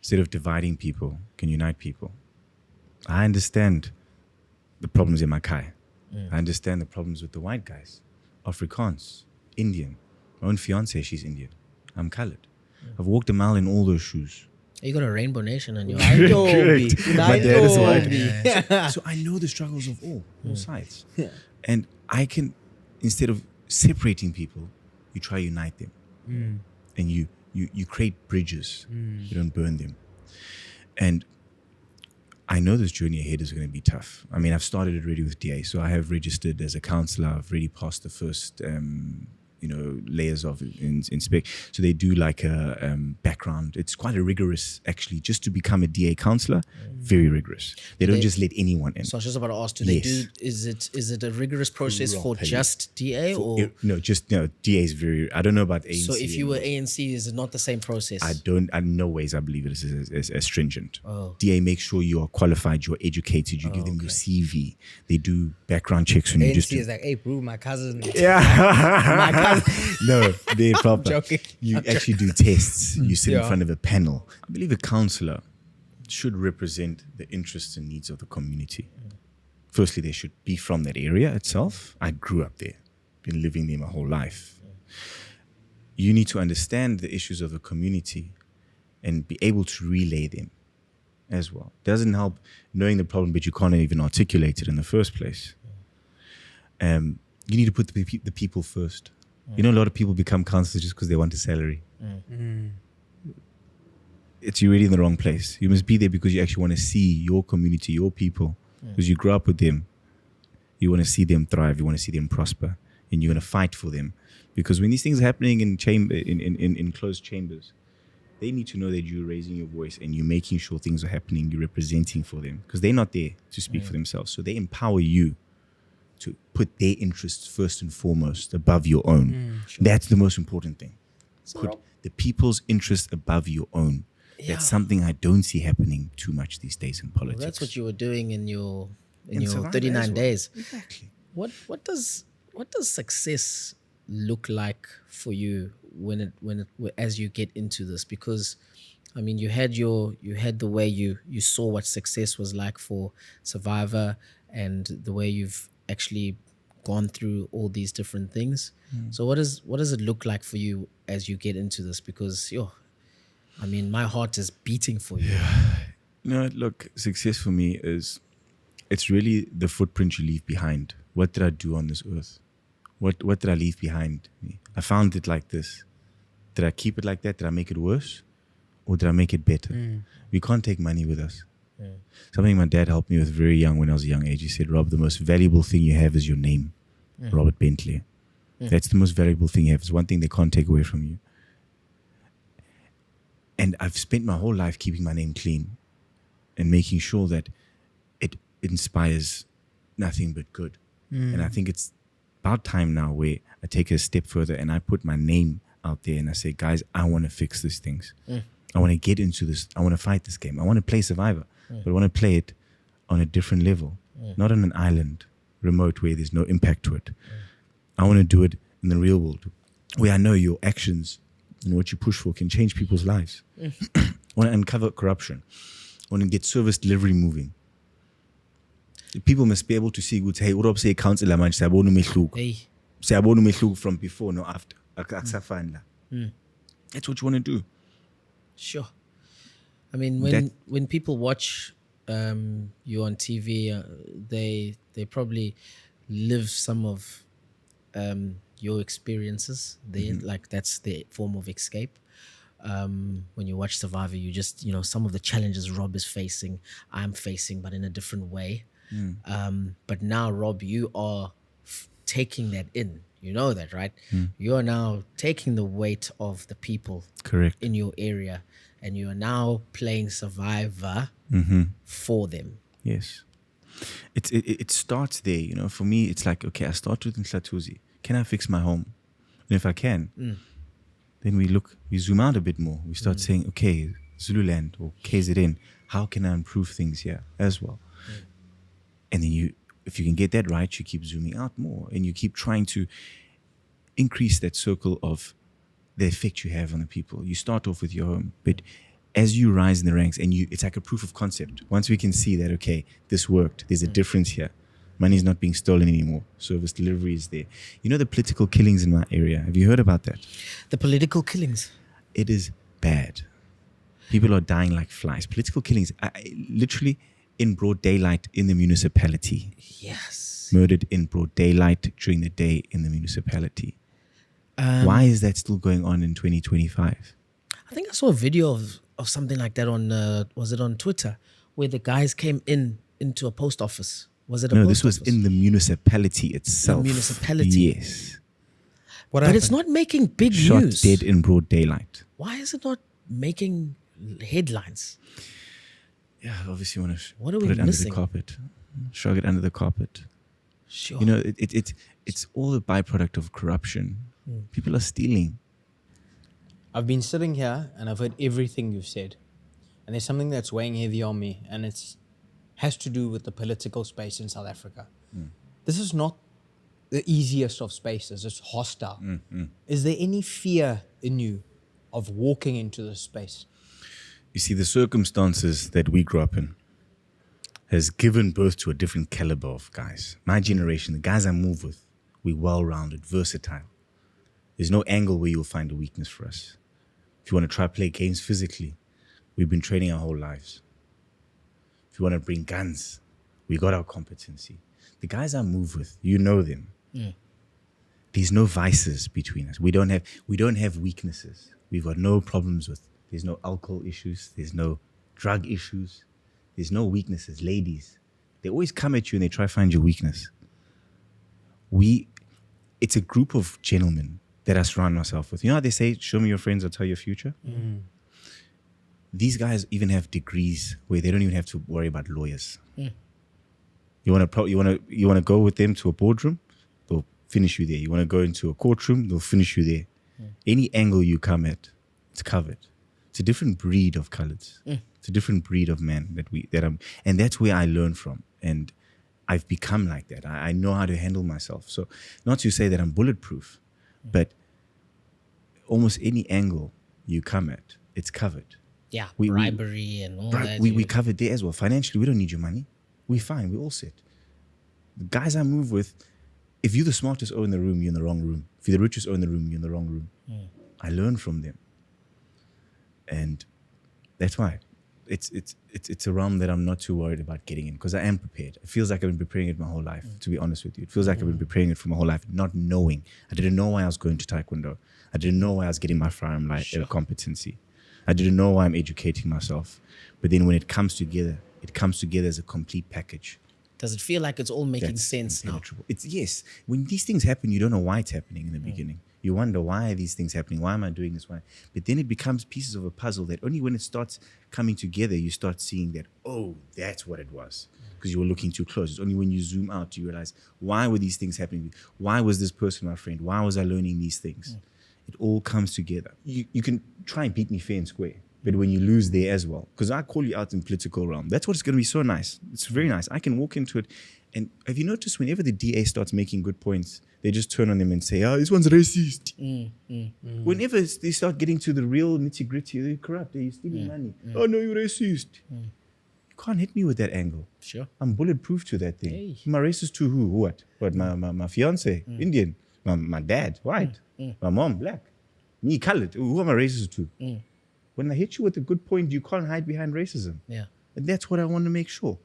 Instead of dividing people, can unite people. I understand the problems in Makai. I understand the problems with the white guys, Afrikaans, Indian. My own fiance, she's Indian. I'm colored. I've walked a mile in all those shoes. You got a Rainbow Nation on your Correct. My dad is white. Yeah. So I know the struggles of all sides. And I can, instead of separating people, you try to unite them. And you create bridges. You don't burn them. And I know this journey ahead is going to be tough. I mean, I've started it already with DA. So I have registered as a counselor. I've already passed the first layers of inspect. So they do like a background. It's quite a rigorous, actually, just to become a DA counselor, very rigorous. They don't just let anyone in. So I was just about to ask, do Yes. they do, is it a rigorous process for Properly. just DA or? No, DA is very, I don't know about ANC. So if you were ANC, is it not the same process? in no ways I believe it is as stringent. Oh. DA makes sure you are qualified, you're educated, you give them your CV. They do background checks when you just ANC do. is like, hey, bro, my cousin. Yeah. No, they're proper. joking. You actually do tests. You sit in Yeah. front of a panel. I believe a counselor should represent the interests and needs of the community. Firstly, they should be from that area itself. I grew up there, been living there my whole life. You need to understand the issues of the community and be able to relay them as well. Doesn't help knowing the problem, but you can't even articulate it in the first place. You need to put the people first. You know, a lot of people become counselors just because they want a salary. You're really in the wrong place. You must be there because you actually want to see your community, your people, because you grew up with them. You want to see them thrive. You want to see them prosper, and you want to fight for them. Because when these things are happening in closed chambers, they need to know that you're raising your voice and you're making sure things are happening. You're representing for them because they're not there to speak for themselves. So they empower you to put their interests first and foremost above your own. That's the most important thing. Put the people's interests above your own. Yeah. That's something I don't see happening too much these days in politics. Well, that's what you were doing in your Survivor 39 as well. days. Exactly. What does success look like for you as you get into this? Because I mean, you had the way you saw what success was like for Survivor, and the way you've actually gone through all these different things. So what does it look like for you as you get into this? Because I mean, my heart is beating for you. No, look, success for me is, it's really the footprint you leave behind. What did I do on this earth? What did I leave behind me? I found it like this. Did I keep it like that? Did I make it worse? Or did I make it better? We can't take money with us. Something my dad helped me with very young, when I was a young age. He said, Rob, the most valuable thing you have is your name. Robert Bentele. That's the most valuable thing you have. It's one thing they can't take away from you. And I've spent my whole life keeping my name clean and making sure that it inspires nothing but good. And I think it's about time now where I take it a step further and I put my name out there and I say, guys, I want to fix these things. I want to get into this. I want to fight this game. I want to play Survivor, but I want to play it on a different level, not on an island remote where there's no impact to it. I want to do it in the real world where I know your actions and what you push for can change people's lives. I want to uncover corruption. I want to get service delivery moving. People must be able to see good. Hey, what say councillor man? Siyabona umehluko. Hey. Siyabona umehluko from before, no after. Akusafani la. That's what you want to do. Sure. I mean, when people watch you on TV, they probably live some of your experiences there. Like that's their form of escape. When you watch Survivor, you just, some of the challenges Rob is facing, I'm facing, but in a different way. But now, Rob, you are taking that in. You know that, right? You are now taking the weight of the people Correct. in your area, and you are now playing Survivor for them. Yes. It starts there, For me, it's like, okay, I start with Nhlatuzi. Can I fix my home? And if I can, then we zoom out a bit more. We start saying, okay, Zululand or KZN, how can I improve things here as well? And then if you can get that right, you keep zooming out more and you keep trying to increase that circle of the effect you have on the people. You start off with your home, but as you rise in the ranks and it's like a proof of concept. Once we can see that, okay, this worked, there's a difference here. Money is not being stolen anymore. Service delivery is there. The political killings in my area. Have you heard about that? The political killings. It is bad. People are dying like flies. Political killings, literally in broad daylight in the municipality. Yes. Murdered in broad daylight during the day in the municipality. Why is that still going on in 2025? I think I saw a video of something like that on, was it on Twitter, where the guys came into a post office. Was it a No, post this was office? in the municipality itself. The municipality. Yes. What But it's not making big Shot news. dead in broad daylight. Why is it not making headlines? Yeah, obviously want to What are put we it missing? under the carpet. Shrug it under the carpet. Sure. It's all a byproduct of corruption. People are stealing. I've been sitting here and I've heard everything you've said. And there's something that's weighing heavy on me, and it's has to do with the political space in South Africa. This is not the easiest of spaces. It's hostile. Is there any fear in you of walking into this space? You see, the circumstances that we grew up in has given birth to a different caliber of guys. My generation, the guys I move with, we're well-rounded, versatile. There's no angle where you'll find a weakness for us. If you want to try play games physically, we've been training our whole lives. If you want to bring guns, we got our competency. The guys I move with, you know them. There's no vices between us. We don't have weaknesses. We've got no problems with. There's no alcohol issues. There's no drug issues. There's no weaknesses. Ladies, they always come at you and they try to find your weakness. It's a group of gentlemen that I surround myself with. You know how they say, show me your friends, I'll tell you your future? These guys even have degrees where they don't even have to worry about lawyers. You want to go with them to a boardroom, they'll finish you there. You want to go into a courtroom, they'll finish you there. Any angle you come at, it's covered. It's a different breed of colors. It's a different breed of man and that's where I learn from. And I've become like that. I know how to handle myself. So not to say that I'm bulletproof, but almost any angle you come at, it's covered. Yeah, bribery and all that. We covered there as well. Financially, we don't need your money. We're fine. We're all set. The guys I move with, if you're the smartest O in the room, you're in the wrong room. If you're the richest O in the room, you're in the wrong room. I learn from them. And that's why it's a realm that I'm not too worried about getting in, because I am prepared. It feels like I've been preparing it my whole life, to be honest with you. It feels like I've been preparing it for my whole life, not knowing. I didn't know why I was going to Taekwondo. I didn't know why I was getting my firearm competency. I didn't know why I'm educating myself. But then when it comes together as a complete package. Does it feel like it's all making sense now? Yes. When these things happen, you don't know why it's happening in the beginning. You wonder, why are these things happening? Why am I doing this? Why? But then it becomes pieces of a puzzle that only when it starts coming together, you start seeing that, oh, that's what it was. Because you were looking too close. It's only when you zoom out, you realize, why were these things happening? Why was this person my friend? Why was I learning these things? It all comes together. You can try and beat me fair and square, but when you lose there as well, because I call you out in political realm, that's what's going to be so nice. It's very nice. I can walk into it. And have you noticed whenever the DA starts making good points, they just turn on them and say, this one's racist. Whenever they start getting to the real nitty gritty, they're corrupt, they're stealing money. Oh no, you're racist. can't hit me with that angle. Sure. I'm bulletproof to that thing. Hey. Am I racist to who? What? My fiance, Indian. My dad, white. My mom, black. Me, colored. Who am I racist to? When I hit you with a good point, you can't hide behind racism. Yeah. And that's what I want to make sure.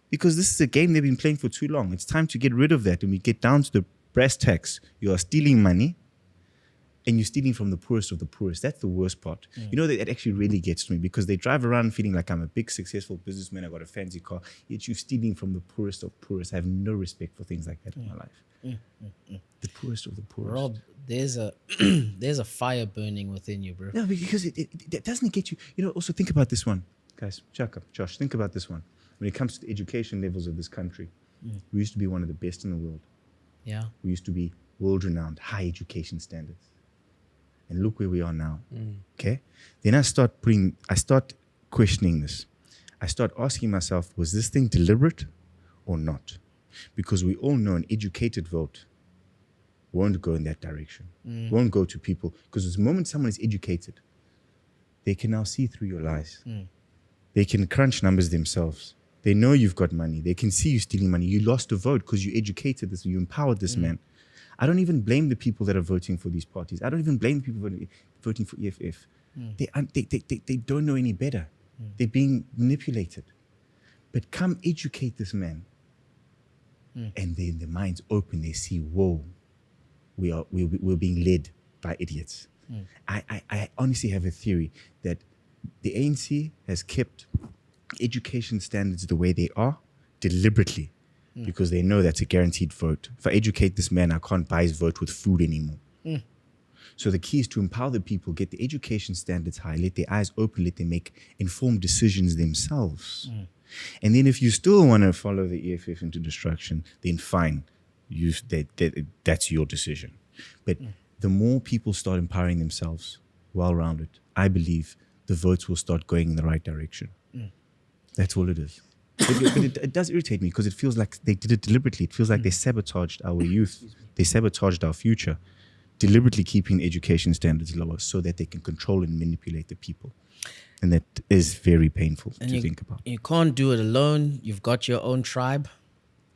Because this is a game they've been playing for too long. It's time to get rid of that. And we get down to the brass tacks. You are stealing money and you're stealing from the poorest of the poorest. That's the worst part. You know, that actually really gets to me because they drive around feeling like I'm a big, successful businessman. I got a fancy car. Yet you're stealing from the poorest of poorest. I have no respect for things like that in my life. The poorest of the poorest. Rob, there's a there's a fire burning within you, bro. No, because it doesn't get you. You know, also think about this one. Guys, Josh, think about this one. When it comes to the education levels of this country, we used to be one of the best in the world. Yeah. We used to be world-renowned, high education standards. And look where we are now. Okay? Then I start questioning this. I start asking myself, was this thing deliberate or not? Because we all know an educated vote won't go in that direction. Won't go to people. Because the moment someone is educated, they can now see through your lies. They can crunch numbers themselves. They know you've got money. They can see you stealing money. You lost a vote because you educated this, you empowered this man. I don't even blame the people that are voting for these parties. I don't even blame the people voting for EFF. They don't know any better. They're being manipulated. But come educate this man. And then their minds open. They see, whoa, we're being led by idiots. I honestly have a theory that the ANC has kept education standards the way they are deliberately because they know that's a guaranteed vote. If I educate this man, I can't buy his vote with food anymore. So the key is to empower the people, get the education standards high, let their eyes open, let them make informed decisions themselves. And then if you still want to follow the EFF into destruction, then fine, that's your decision. But the more people start empowering themselves, well-rounded, I believe the votes will start going in the right direction. That's all it is. But it does irritate me because it feels like they did it deliberately. It feels like they sabotaged our youth. They sabotaged our future, deliberately keeping education standards lower so that they can control and manipulate the people. And that is very painful to think about. You can't do it alone. You've got your own tribe.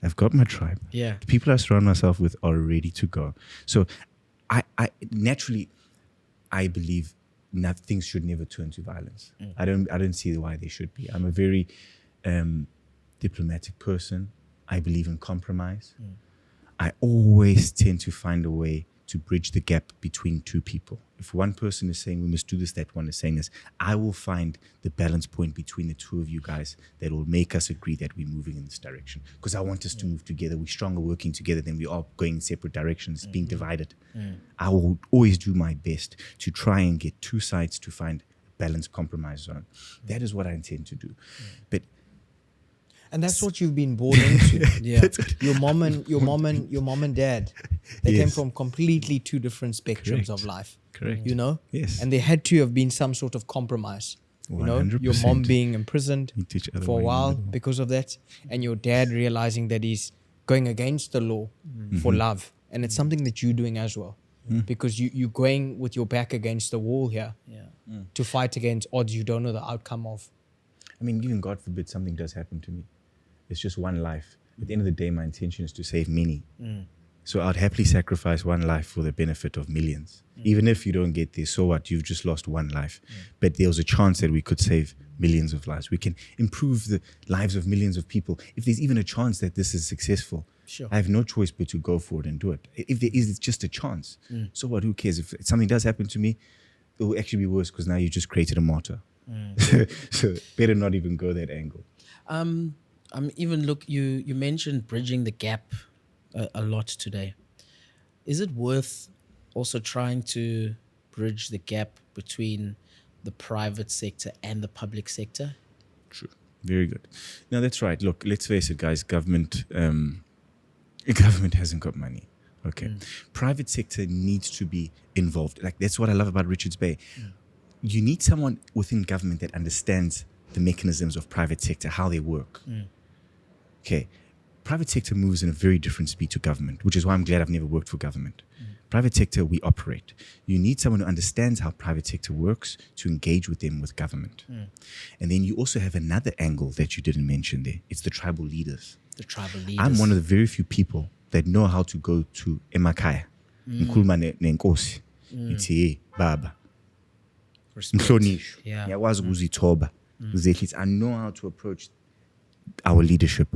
I've got my tribe. Yeah. The people I surround myself with are ready to go. So I naturally, I believe things should never turn to violence. I don't see why they should be. I'm a very diplomatic person. I believe in compromise. I always tend to find a way to bridge the gap between two people. If one person is saying we must do this, that one is saying this, I will find the balance point between the two of you guys that will make us agree that we're moving in this direction. Because I want us to move together. We're stronger working together than we are going in separate directions, being divided. I will always do my best to try and get two sides to find a balanced compromise zone. That is what I intend to do. But And that's what you've been born into. Yeah. Your mom and dad, they came Yes. from completely two different spectrums Correct. of life. Correct. You know? Yes. And there had to have been some sort of compromise. You know, your 100%. mom being imprisoned Meet each other for a while while in the middle. because of that, and your dad realizing that he's going against the law for love. And it's something that you're doing as well. Because you're going with your back against the wall here Yeah. to fight against odds you don't know the outcome of. I mean, even God forbid something does happen to me. It's just one life. At the end of the day, my intention is to save many. So I'd happily sacrifice one life for the benefit of millions. Even if you don't get there, so what? You've just lost one life. But there was a chance that we could save millions of lives. We can improve the lives of millions of people. If there's even a chance that this is successful, Sure. I have no choice but to go for it and do it. If there is, it's just a chance. So what? Who cares? If something does happen to me, it will actually be worse because now you just created a martyr. So better not even go that angle. Even you mentioned bridging the gap a lot today. Is it worth also trying to bridge the gap between the private sector and the public sector? True. Very good. No, that's right. Look, let's face it, guys. Government hasn't got money. Okay. Private sector needs to be involved. Like, that's what I love about Richards Bay. You need someone within government that understands the mechanisms of private sector, how they work. Okay. Private sector moves in a very different speed to government, which is why I'm glad I've never worked for government. Private sector, we operate. You need someone who understands how private sector works to engage with them with government. And then you also have another angle that you didn't mention there. It's the tribal leaders. The tribal leaders. I'm one of the very few people that know how to go to emakhaya. Ngikhuluma nenkosi. Ngithi, hey, baba. Respect. Mhlonishwa. Yeah. Ngiyakwazi ukuzithoba. I know how to approach our leadership.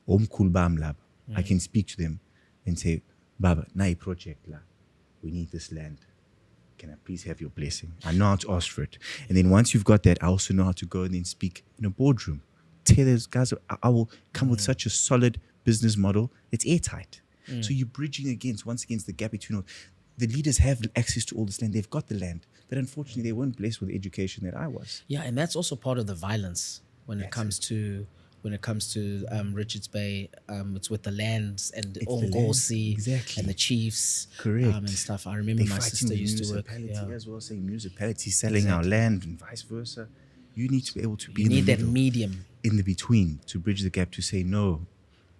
Omkhulu bami laba. I can speak to them and say, Baba, nayi project la. We need this land. Can I please have your blessing? I know how to ask for it. And then once you've got that, I also know how to go and then speak in a boardroom. Tell those guys, I will come with such a solid business model. It's airtight. So you're bridging once against the gap between the leaders have access to all this land. They've got the land. But unfortunately, they weren't blessed with the education that I was. Yeah, and that's also part of the violence when it comes to Richards Bay. It's with the lands and Ongosi Exactly. and the chiefs. Correct. And stuff. I remember my sister used to work. Yeah. As well, saying municipality selling our land and vice versa. You need to be able to be You in need the that middle, medium. in the between, to bridge the gap, to say, no,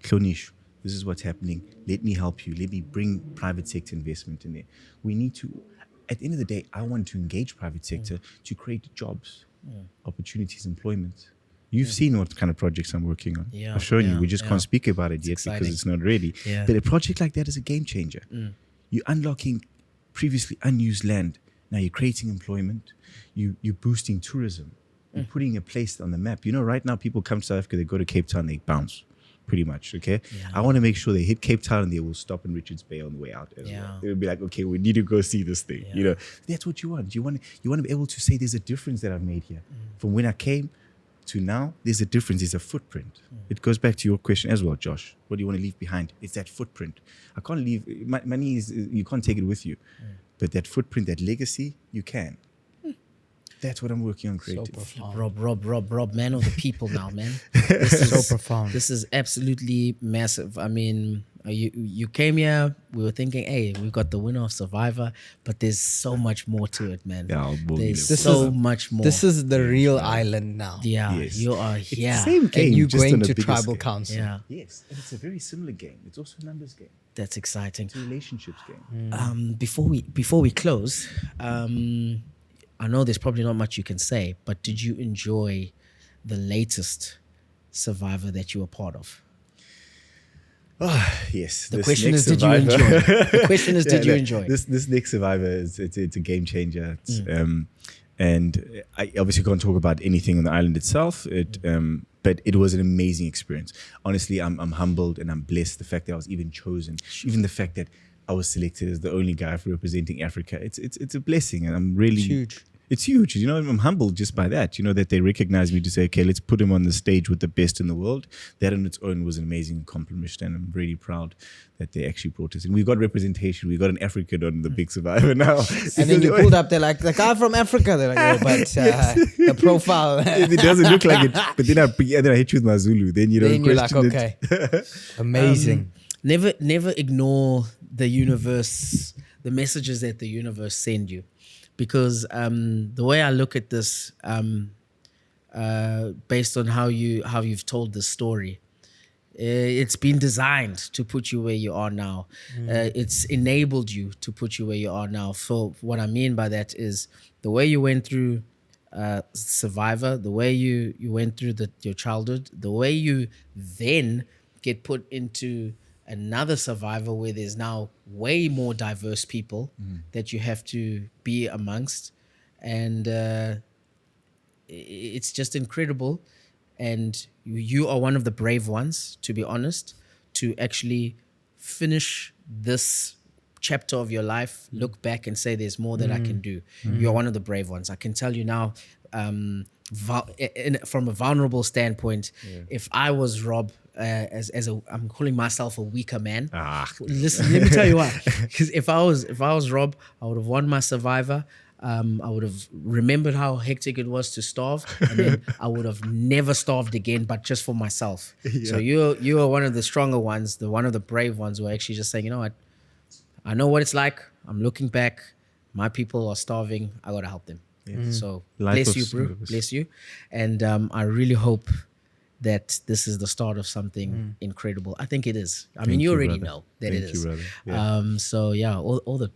Klonish, this is what's happening. Let me help you. Let me bring private sector investment in there. We need to, at the end of the day, I want to engage private sector to create jobs, opportunities, employment. You've seen what kind of projects I'm working on. Yeah, I've shown you. We just yeah. can't speak about it yet exciting. because it's not ready. Yeah. But a project like that is a game changer. You're unlocking previously unused land. Now you're creating employment. You're boosting tourism. You're putting a place on the map. You know, right now people come to South Africa, they go to Cape Town, they bounce. Pretty much, okay? Yeah. I want to make sure they hit Cape Town and they will stop in Richards Bay on the way out as well. They'll be like, okay, we need to go see this thing. Yeah. You know, that's what you want. You want to be able to say there's a difference that I've made here. From when I came to now, there's a difference, there's a footprint. It goes back to your question as well, Josh. What do you want to leave behind? It's that footprint. I can't leave, money is, you can't take it with you. But that footprint, that legacy, you can. That's what I'm working on creating. Rob, man of the people now, man. This is So profound. This is absolutely massive. I mean, you came here, we were thinking, hey, we've got the winner of Survivor, but there's so much more to it, man. Yeah, I'll believe There's it. so much more. This is the real island now. yeah, Yes. you are It's the here. same game, And you just going on a to bigger tribal scale. council. Yeah, Yes, and it's a very similar game. It's also a numbers game. that's exciting. It's a relationships game. Before we close, I know there's probably not much you can say, but did you enjoy the latest Survivor that you were part of? Yes. The this question next is, did you enjoy? The question is, did you no, enjoy? This next Survivor it's a game changer. It's, and I obviously can't talk about anything on the island itself. But it was an amazing experience. Honestly, I'm humbled and I'm blessed. The fact that I was even chosen, even the fact that I was selected as the only guy for representing Africa. It's a blessing, and I'm really It's huge. It's huge. You know, I'm humbled just by that. You know, that they recognize me to say, okay, let's put him on the stage with the best in the world. That on its own was an amazing accomplishment, and I'm really proud that they actually brought us in. We got representation. We got an African on the Big Survivor now. And then you pulled up, they're like, the guy from Africa. They're like, oh, but the profile. It doesn't look like it. But then I hit you with my Zulu. Then you don't Then you're like, question okay. it. Amazing. Never ignore the universe, the messages that the universe send you, because the way I look at this, based on how you've told the story, it's been designed to put you where you are now. It's enabled you to put you where you are now. So what I mean by that is the way you went through Survivor, the way you went through your childhood, the way you then get put into another Survivor where there's now way more diverse people that you have to be amongst, and it's just incredible. And you are one of the brave ones, to be honest, to actually finish this chapter of your life, look back and say there's more that I can do. You're one of the brave ones. I can tell you now, from a vulnerable standpoint, if I was Rob, I'm calling myself a weaker man. Listen, let me tell you why. Because if I was Rob, I would have won my Survivor. I would have remembered how hectic it was to starve, and then I would have never starved again, but just for myself. So you are one of the stronger ones, one of the brave ones who are actually just saying, you know what, I know what it's like. I'm looking back. My people are starving. I gotta help them. So Life bless of you, bro. service. Bless you, and I really hope that this is the start of something incredible. I think it is. I mean, Thank you you, already brother. know that Thank it you, is. brother. Yeah. So yeah, all the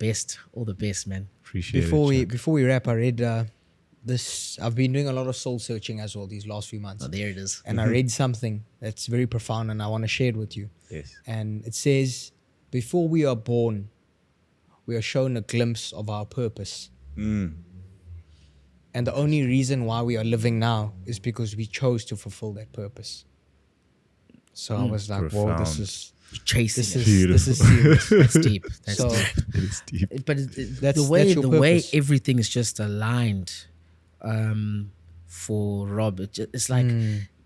best, man. Appreciate it. Before we wrap, I read this. I've been doing a lot of soul searching as well these last few months, Oh, there it is. and I read something that's very profound, and I want to share it with you. Yes. And it says, "Before we are born, we are shown a glimpse of our purpose, and the only reason why we are living now is because we chose to fulfill that purpose." So I was like, "Whoa, Profound. this is Chasing this it. is this is serious." That's deep. That's So deep. It is deep. But That's- the way that's your the way purpose. everything is just aligned for Rob, it's like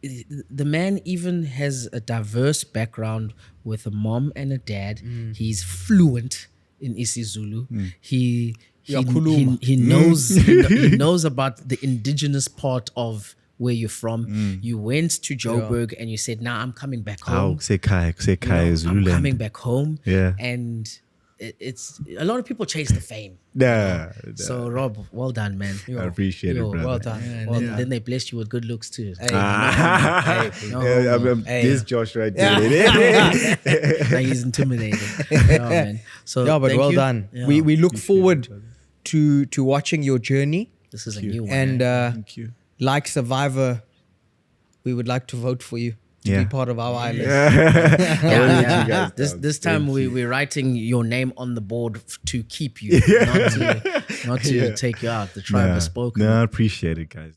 the man even has a diverse background with a mom and a dad. He's fluent in isiZulu. He Uyakhuluma. he knows he knows about the indigenous part of where you're from. You went to Joburg and you said, "Nah, I'm coming back Oh, home. say Kai You know, is I'm Zululand. coming back home." Yeah. And it's a lot of people chase the fame. Nah, So Rob, well done, man. I appreciate Yo, it, brother. well done. And well then, done. then they blessed you with good looks too. Hey, No, Yeah, Hey. This Josh right there. now he's intimidated. No, man. So yeah, but thank well you. done. Yeah. We look forward to watching your journey, This is a new one. and Thank you. like Survivor, we would like to vote for you to Yeah. be part of our island. yeah. This down. this time Thank we're writing your name on the board to keep you, not to take you out. The tribe has spoken. No, I appreciate it, guys.